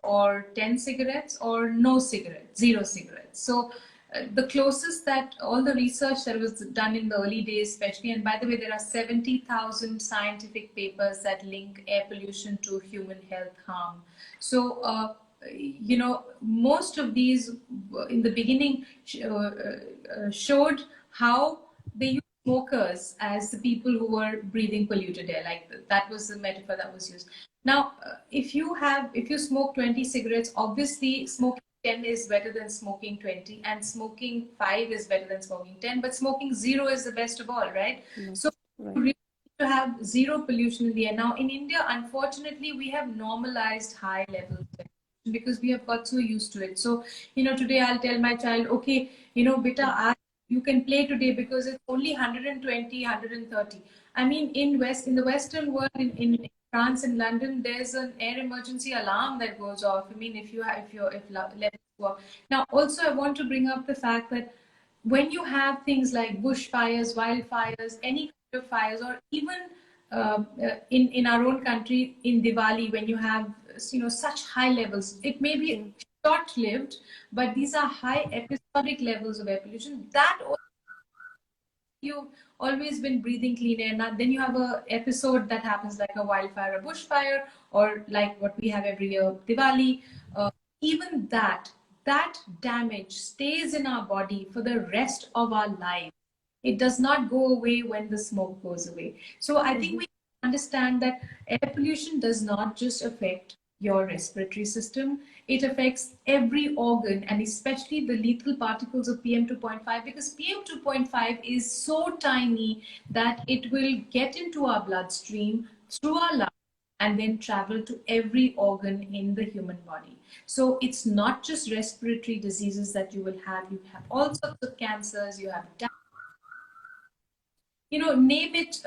or 10 cigarettes or no cigarettes, zero cigarettes. So the closest that all the research that was done in the early days, especially, and by the way, there are 70,000 scientific papers that link air pollution to human health harm. So, most of these in the beginning showed how they used smokers as the people who were breathing polluted air. Like that was the metaphor that was used. Now, if you smoke 20 cigarettes, obviously smoking 10 is better than smoking 20, and smoking 5 is better than smoking 10, but smoking 0 is the best of all, right? Right, So right. you really need to have zero pollution in the air. Now, in India, unfortunately, we have normalized high levels of pollution because we have got so used to it. So, today I'll tell my child, okay, beta, you can play today because it's only 120, 130. I mean, in the Western world, in France and London, there's an air emergency alarm that goes off. I mean, if levels go up. Now, also, I want to bring up the fact that when you have things like bushfires, wildfires, any kind of fires, or even in our own country, in Diwali, when you have such high levels, it may be short lived, but these are high episodic levels of air pollution. That you've always been breathing clean air. Now, then you have a episode that happens like a wildfire, a bushfire, or like what we have every year, Diwali. Even that damage stays in our body for the rest of our life. It does not go away when the smoke goes away. So I think we understand that air pollution does not just affect your respiratory system, it affects every organ, and especially the lethal particles of PM 2.5, because PM 2.5 is so tiny that it will get into our bloodstream through our lungs and then travel to every organ in the human body. So it's not just respiratory diseases that you have all sorts of cancers, you have name it,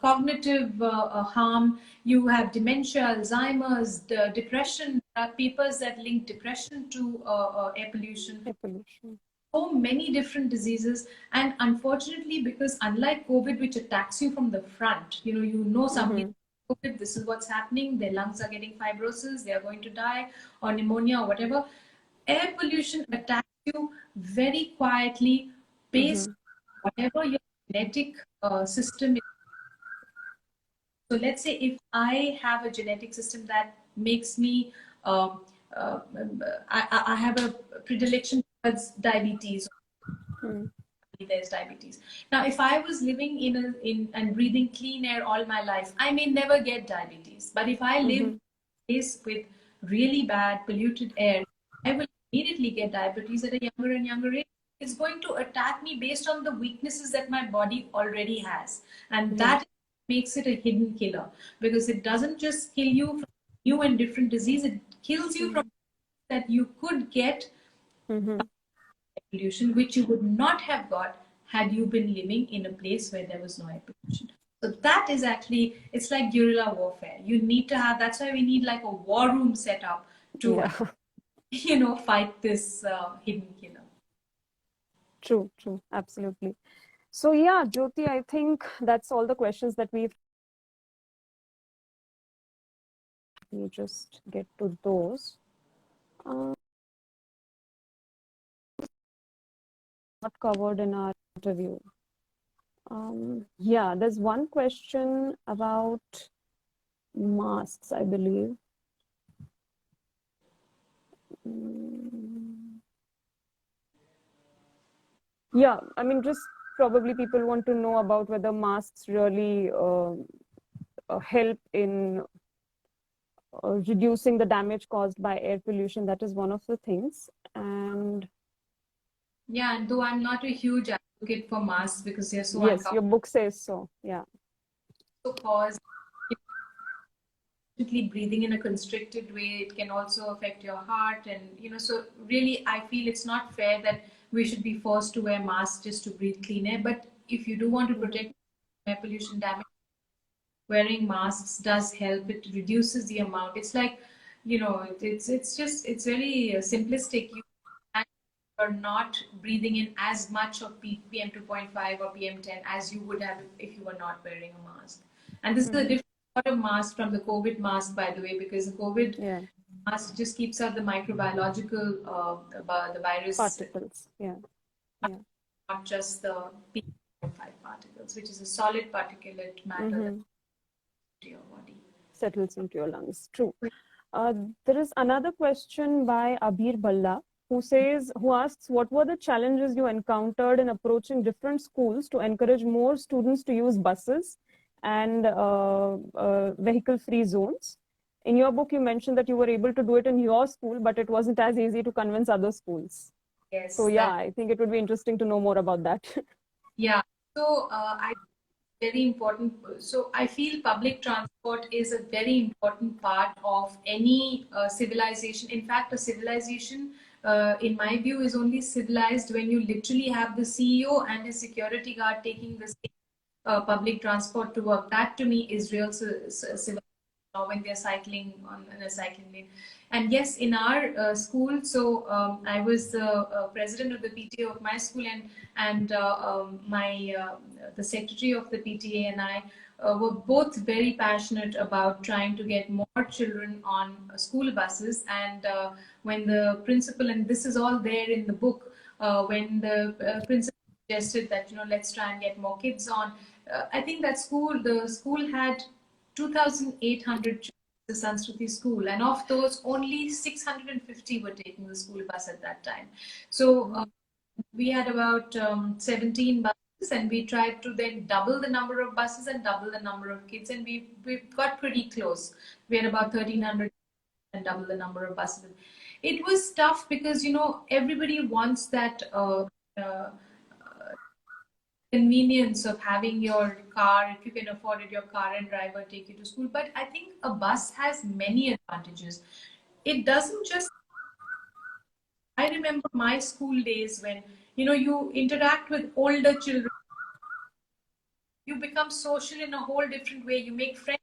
cognitive harm, you have dementia, Alzheimer's, depression, papers that link depression to air pollution. Air pollution. So many different diseases. And unfortunately, because unlike COVID, which attacks you from the front, some people, COVID, this is what's happening, their lungs are getting fibrosis, they are going to die, or pneumonia, or whatever. Air pollution attacks you very quietly based on whatever your genetic system is. So let's say if I have a genetic system that makes me, I have a predilection towards diabetes. There's diabetes. Now, if I was living in and breathing clean air all my life, I may never get diabetes. But if I live in a place with really bad polluted air, I will immediately get diabetes at a younger and younger age. It's going to attack me based on the weaknesses that my body already has. And that makes it a hidden killer, because it doesn't just kill you from new and different disease, it kills you from that you could get pollution, which you would not have got had you been living in a place where there was no air pollution. So that is actually, it's like guerrilla warfare. You need to have, that's why we need like a war room set up to, fight this hidden killer. True, absolutely. So yeah, Jyoti, I think that's all the questions that we've. Let me just get to those. Not covered in our interview. Yeah, there's one question about masks, I believe. Yeah, I mean, just probably people want to know about whether masks really help in reducing the damage caused by air pollution. That is one of the things. And yeah, and though I'm not a huge advocate for masks because they're so yes, your book says so. Yeah. So cause breathing in a constricted way, it can also affect your heart, and so really I feel it's not fair that we should be forced to wear masks just to breathe clean air. But if you do want to protect air pollution damage, wearing masks does help. It reduces the amount. It's like, it's very simplistic. You are not breathing in as much of PM 2.5 or PM 10 as you would have if you were not wearing a mask. And this is a different sort of mask from the COVID mask, by the way, because the COVID mask just keeps out the microbiological, the virus particles. Not just the PM 2.5 particles, which is a solid particulate matter to your body. Settles into your lungs. True. There is another question by Abir Balla, who asks, what were the challenges you encountered in approaching different schools to encourage more students to use buses and vehicle-free zones? In your book, you mentioned that you were able to do it in your school, but it wasn't as easy to convince other schools. Yes. So yeah, I think it would be interesting to know more about that. Yeah. So very important. So I feel public transport is a very important part of any civilization. In fact, a civilization, in my view, is only civilized when you literally have the CEO and his security guard taking the same public transport to work. That to me is real civilization, when they're cycling in a cycling lane. And yes, in our school, so I was the president of the PTA of my school, and the secretary of the PTA and I were both very passionate about trying to get more children on school buses. And when the principal, and this is all there in the book, when the principal suggested that, let's try and get more kids on, I think that the school had 2,800 children, the Sanskriti school, and of those, only 650 were taking the school bus at that time. So we had about 17 buses, and we tried to then double the number of buses and double the number of kids, and we got pretty close. We had about 1,300 and double the number of buses. It was tough because everybody wants that convenience of having your car, if you can afford it, your car and driver take you to school. But I think a bus has many advantages. It doesn't just, I remember my school days when, you interact with older children, you become social in a whole different way, you make friends.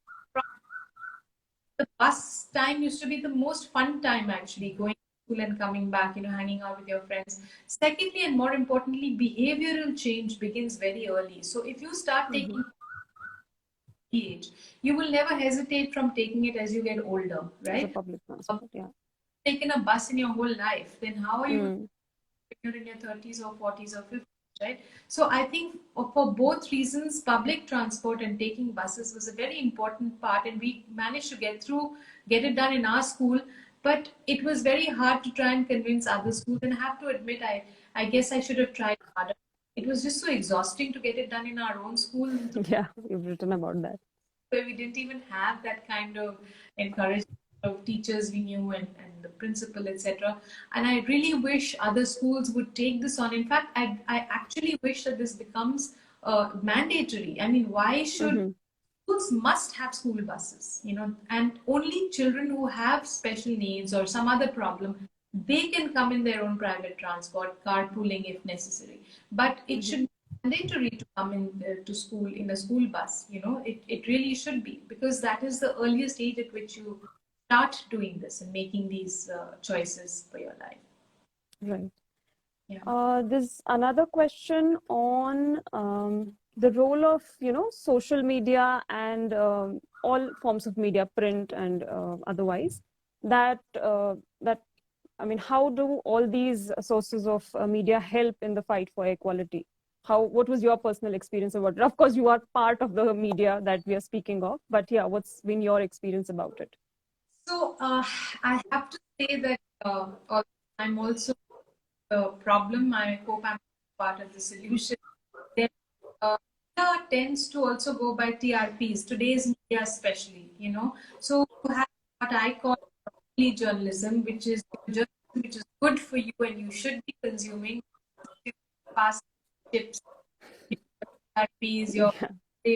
The bus time used to be the most fun time, actually, going to school and coming back, hanging out with your friends. Secondly, and more importantly, behavioral change begins very early. So if you start taking age, you will never hesitate from taking it as you get older, As a right? public transport, yeah. Taken a bus in your whole life, then how are you Mm. when you're in your 30s or 40s or 50s, right? So I think for both reasons, public transport and taking buses was a very important part, and we managed to get it done in our school. But it was very hard to try and convince other schools, and I have to admit, I guess I should have tried harder. It was just so exhausting to get it done in our own school, Yeah, you've written about that. where we didn't even have that kind of encouragement of teachers we knew, and the principal, etc. And I really wish other schools would take this on. In fact, I actually wish that this becomes mandatory. I mean, why should schools must have school buses, and only children who have special needs or some other problem, they can come in their own private transport, carpooling if necessary. But it should be mandatory to come in to school in a school bus. It really should be, because that is the earliest age at which you start doing this and making these choices for your life. Right. Yeah. There's another question on the role of, social media and all forms of media, print and otherwise. That I mean, how do all these sources of media help in the fight for equality? What was your personal experience about it? Of course, you are part of the media that we are speaking of, but yeah, what's been your experience about it? So I have to say that I'm also the problem. I hope I'm part of the solution. Then media tends to also go by TRPs, today's media especially, So you have what I call broccoli journalism, which is good for you and you should be consuming fast chips, TRPs, Yeah.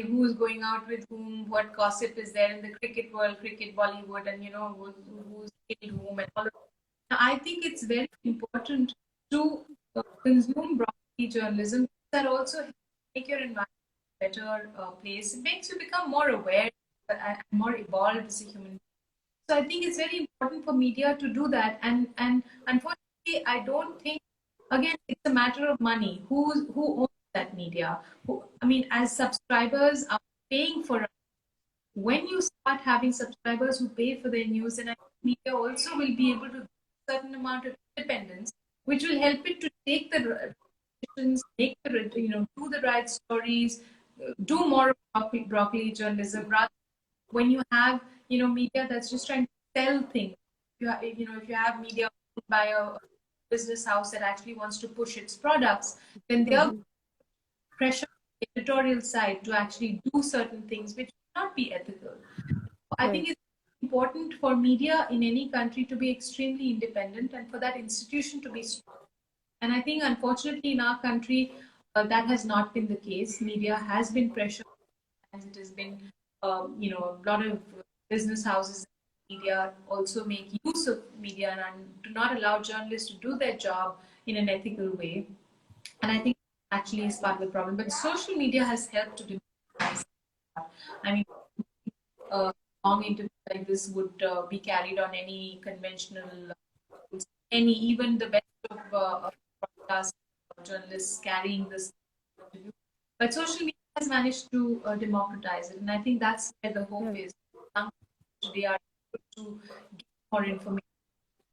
who's going out with whom, what gossip is there in the cricket world, cricket Bollywood, and who's killed whom and all of that. Now, I think it's very important to consume broadly journalism that also make your environment a better place. It makes you become more aware and more evolved as a human being. So I think it's very important for media to do that. And unfortunately, I don't think, again, it's a matter of money. Who owns that media? I mean, as subscribers are paying for it. When you start having subscribers who pay for their news, then I think media also will be able to give a certain amount of independence, which will help it to take the decisions, do the right stories, do more of broccoli journalism, rather when you have media that's just trying to sell things. If you have media owned by a business house that actually wants to push its products, then they're pressure on the editorial side to actually do certain things which may not be ethical. I think Right. it's important for media in any country to be extremely independent and for that institution to be strong. And I think, unfortunately, in our country, that has not been the case. Media has been pressured, and it has been, a lot of business houses, media also make use of media and do not allow journalists to do their job in an ethical way. And I think actually is part of the problem. But social media has helped to democratize that. I mean, a long interview like this would be carried on any conventional, even the best of broadcast journalists carrying this interview. But social media has managed to democratize it, and I think that's where the hope is. Young people today are able to get more information,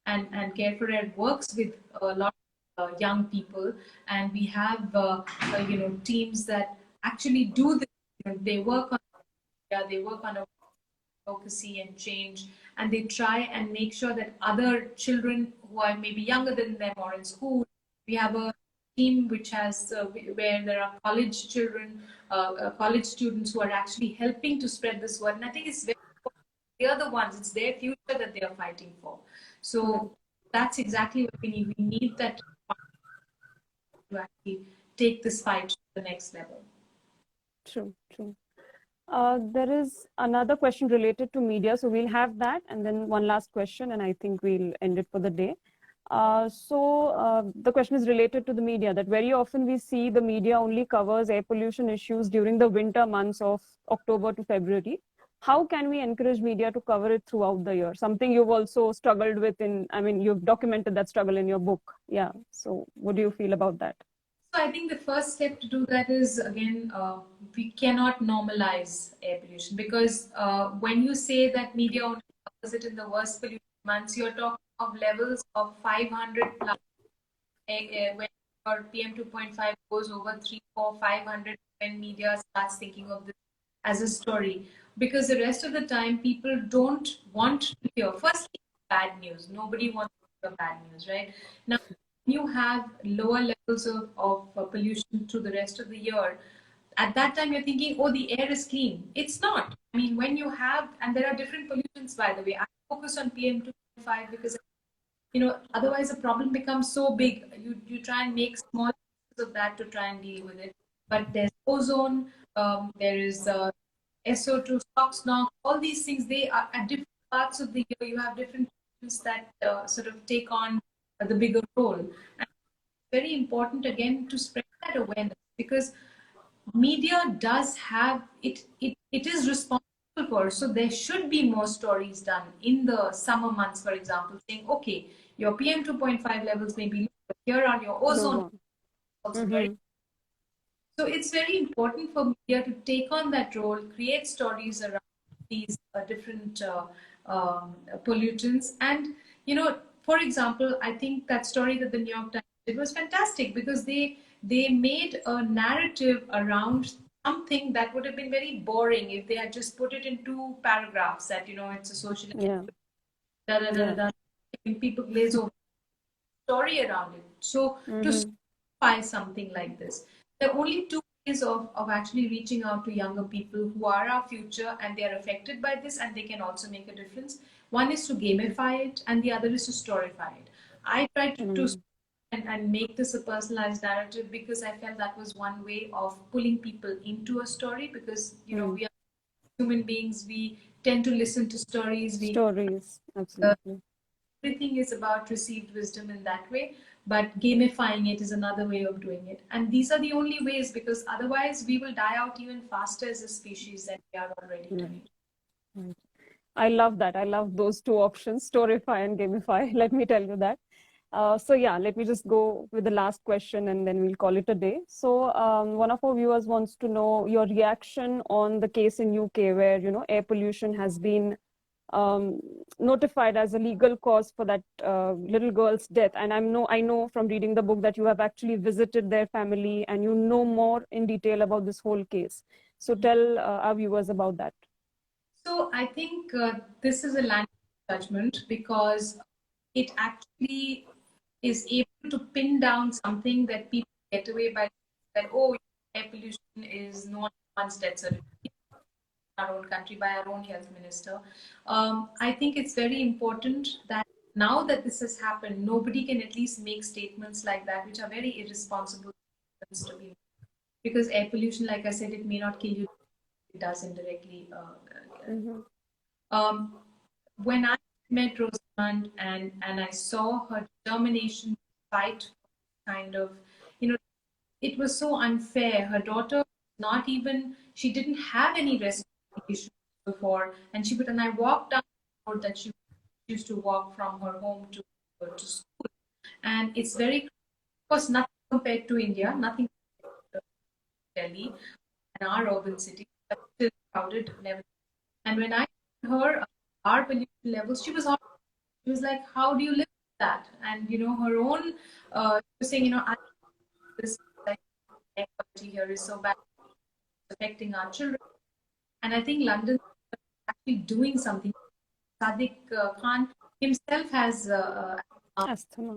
and Care for Air works with a lot of young people, and we have teams that actually do this. They work on, yeah, they work on advocacy and change, and they try and make sure that other children who are maybe younger than them or in school, we have a team which has where there are college children, college students who are actually helping to spread this word. And I think it's very important. They are the ones, it's their future that they are fighting for. So that's exactly what we need. We need that to actually take this fight to the next level. True, true. There is another question related to media, so we'll have that, and then one last question, and I think we'll end it for the day. The question is related to the media, that very often we see the media only covers air pollution issues during the winter months of October to February. How can we encourage media to cover it throughout the year? Something you've also struggled with you've documented that struggle in your book. Yeah. So what do you feel about that? So I think the first step to do that is, again, we cannot normalize air pollution, because when you say that media only covers it in the worst pollution months, you're talking of levels of 500 plus. When your PM 2.5 goes over 3, 4, 500, when media starts thinking of this as a story, because the rest of the time people don't want to hear. Firstly, bad news. Nobody wants to hear bad news, right? Now, you have lower levels of pollution through the rest of the year. At that time, you're thinking, oh, the air is clean. It's not. I mean, when you have, and there are different pollutants, by the way. I focus on PM 2.5 because, otherwise the problem becomes so big. You try and make small pieces of that to try and deal with it. But there's ozone, there is SO2, SOx, NOx, all these things, they are at different parts of the year. You have different pollutants that sort of take on the bigger role. And it's very important, again, to spread that awareness, because media does have it is responsible for, so there should be more stories done in the summer months, for example, saying, okay, your PM 2.5 levels may be low, but here are your ozone also very. So it's very important for media to take on that role, create stories around these different pollutants. And, for example, I think that story that the New York Times did was fantastic, because they made a narrative around something that would have been very boring if they had just put it in 2 paragraphs, that, it's a social da, da, da, da, people glaze over story around it. So to simplify something like this, there are only 2 ways of actually reaching out to younger people who are our future, and they are affected by this, and they can also make a difference. One is to gamify it, and the other is to storify it. I tried to and make this a personalized narrative, because I felt that was one way of pulling people into a story, because we are human beings, we tend to listen to stories. Absolutely. Everything is about received wisdom in that way, but gamifying it is another way of doing it. And these are the only ways, because otherwise we will die out even faster as a species than we are already doing. I love that. I love those 2 options, storify and gamify. Let me tell you that. Let me just go with the last question, and then we'll call it a day. So one of our viewers wants to know your reaction on the case in UK where, air pollution has been notified as a legal cause for that little girl's death. And I know from reading the book that you have actually visited their family and you know more in detail about this whole case. So tell our viewers about that. So I think this is a land judgment, because it actually is able to pin down something that people get away by, that, oh, air pollution is no one's death certificate in our own country by our own health minister. I think it's very important that now that this has happened, nobody can at least make statements like that, which are very irresponsible to be, because air pollution, like I said, it may not kill you, it does indirectly. When I met Rosamund and I saw her determination to fight kind of, it was so unfair. Her daughter, not even, she didn't have any respiratory issues before, and I walked down the road that she used to walk from her home to school, and it's very, of course, nothing compared to India, nothing compared to Delhi. in our urban cities, but still crowded. Never. And when I told her our pollution levels, she was she was like, "How do you live with that?" And her own, she was saying, I this like air quality here is so bad, it's affecting our children. And I think London is actually doing something. Sadiq Khan himself has Asthma.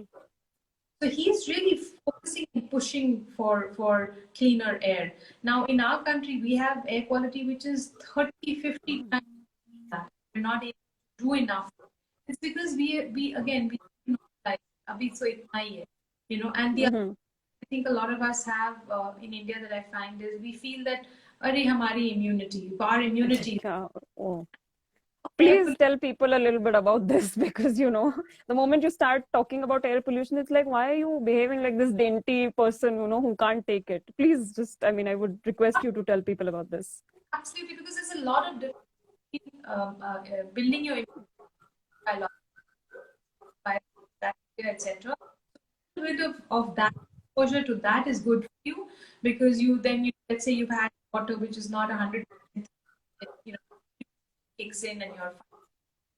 so he's really focusing and pushing for cleaner air. Now in our country we have air quality which is 30, 50 times that. We're not able to do enough. It's because we again we like abhi so itna hi hai, and the other I think a lot of us have in India that I find is we feel that अरे हमारी immunity, our immunity. Yeah. Oh. Air Please tell people a little bit about this because the moment you start talking about air pollution, it's like, why are you behaving like this dainty person, who can't take it? Please just, I mean, I would request you to tell people about this. absolutely, because there's a lot of difference in building your immunity by bacteria, etc. A bit of that exposure to that is good for you because let's say you've had water which is not 100%, kicks in and you're fine.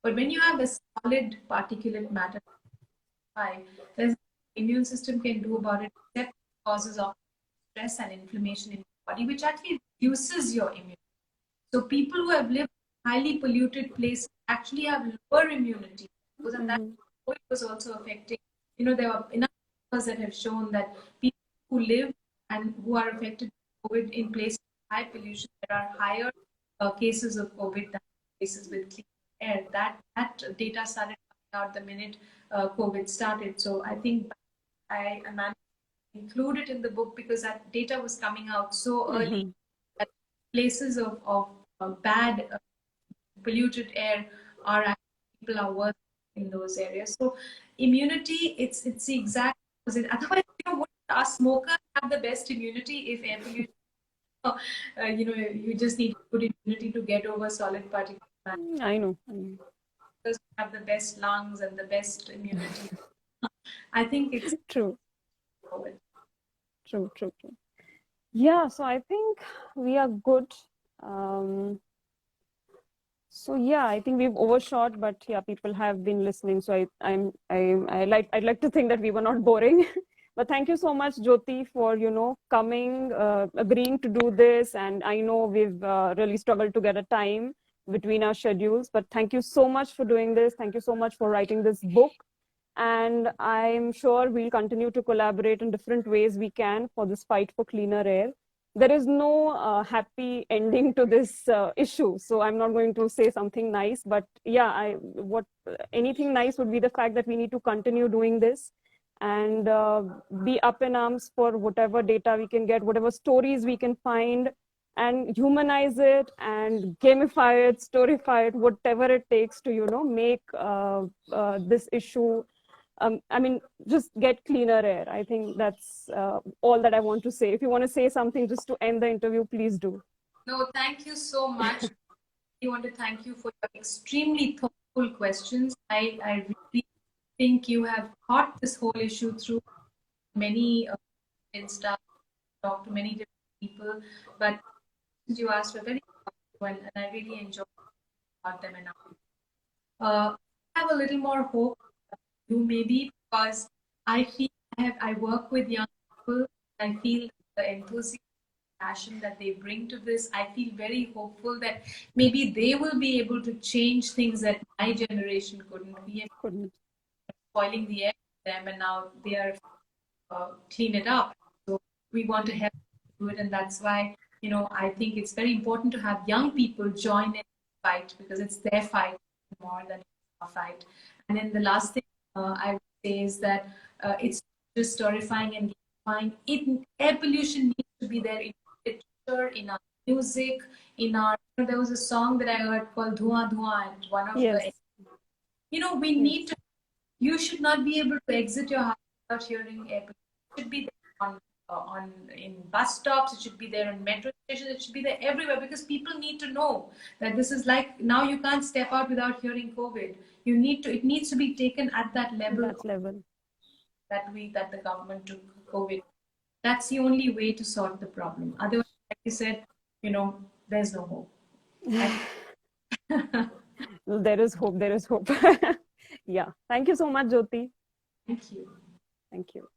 But when you have a solid particulate matter, there's immune system can do about it except causes of stress and inflammation in your body, which actually reduces your immunity. So people who have lived in highly polluted places actually have lower immunity. And that was also affecting, there are enough studies that have shown that people who live and who are affected by COVID in places with high pollution, there are higher cases of COVID than places with clean air. That data started coming out the minute COVID started. So I think I managed to include it in the book because that data was coming out so early that places of bad polluted air are actually people are worse in those areas. So immunity, it's the exact opposite. Otherwise, would our smokers have the best immunity if air pollution? You just need good immunity to get over solid particulate matter. I know. Because we have the best lungs and the best immunity. I think it's True. COVID. True. Yeah, so I think we are good. So yeah, I think we've overshot, but yeah, people have been listening. So I'd like to think that we were not boring. But thank you so much, Jyoti, for coming, agreeing to do this. And I know we've really struggled to get a time between our schedules. But thank you so much for doing this. Thank you so much for writing this book. And I'm sure we'll continue to collaborate in different ways we can for this fight for cleaner air. There is no happy ending to this issue, so I'm not going to say something nice, but yeah, anything nice would be the fact that we need to continue doing this and be up in arms for whatever data we can get, whatever stories we can find, and humanize it and gamify it, storyfy it, whatever it takes to make this issue just get cleaner air. I think that's all that I want to say. If you want to say something just to end the interview, please do. No, thank you so much. I want to thank you for your extremely thoughtful questions. I really think you have thought this whole issue through many Insta, talked to many different people, but you asked were very well, and I really enjoyed about them enough. I have a little more hope you maybe because I feel I work with young people. I feel the enthusiasm, passion that they bring to this. I feel very hopeful that maybe they will be able to change things that my generation couldn't. We are spoiling the air for them, and now they are clean it up. So we want to help do it, and that's why I think it's very important to have young people join in the fight because it's their fight more than our fight. And then the last thing I would say is that it's just terrifying and gamifying. Air pollution needs to be there in literature, in our music, in our. There was a song that I heard called "Dhua Dhua," and one of the. We need to. You should not be able to exit your house without hearing air pollution. It should be there in bus stops. It should be there on metro stations. It should be there everywhere because people need to know that this is like now you can't step out without hearing COVID. You need to. It needs to be taken at that level. That the government took COVID. That's the only way to solve the problem. Otherwise, like you said, there's no hope. There is hope. There is hope. Yeah. Thank you so much, Jyoti. Thank you. Thank you.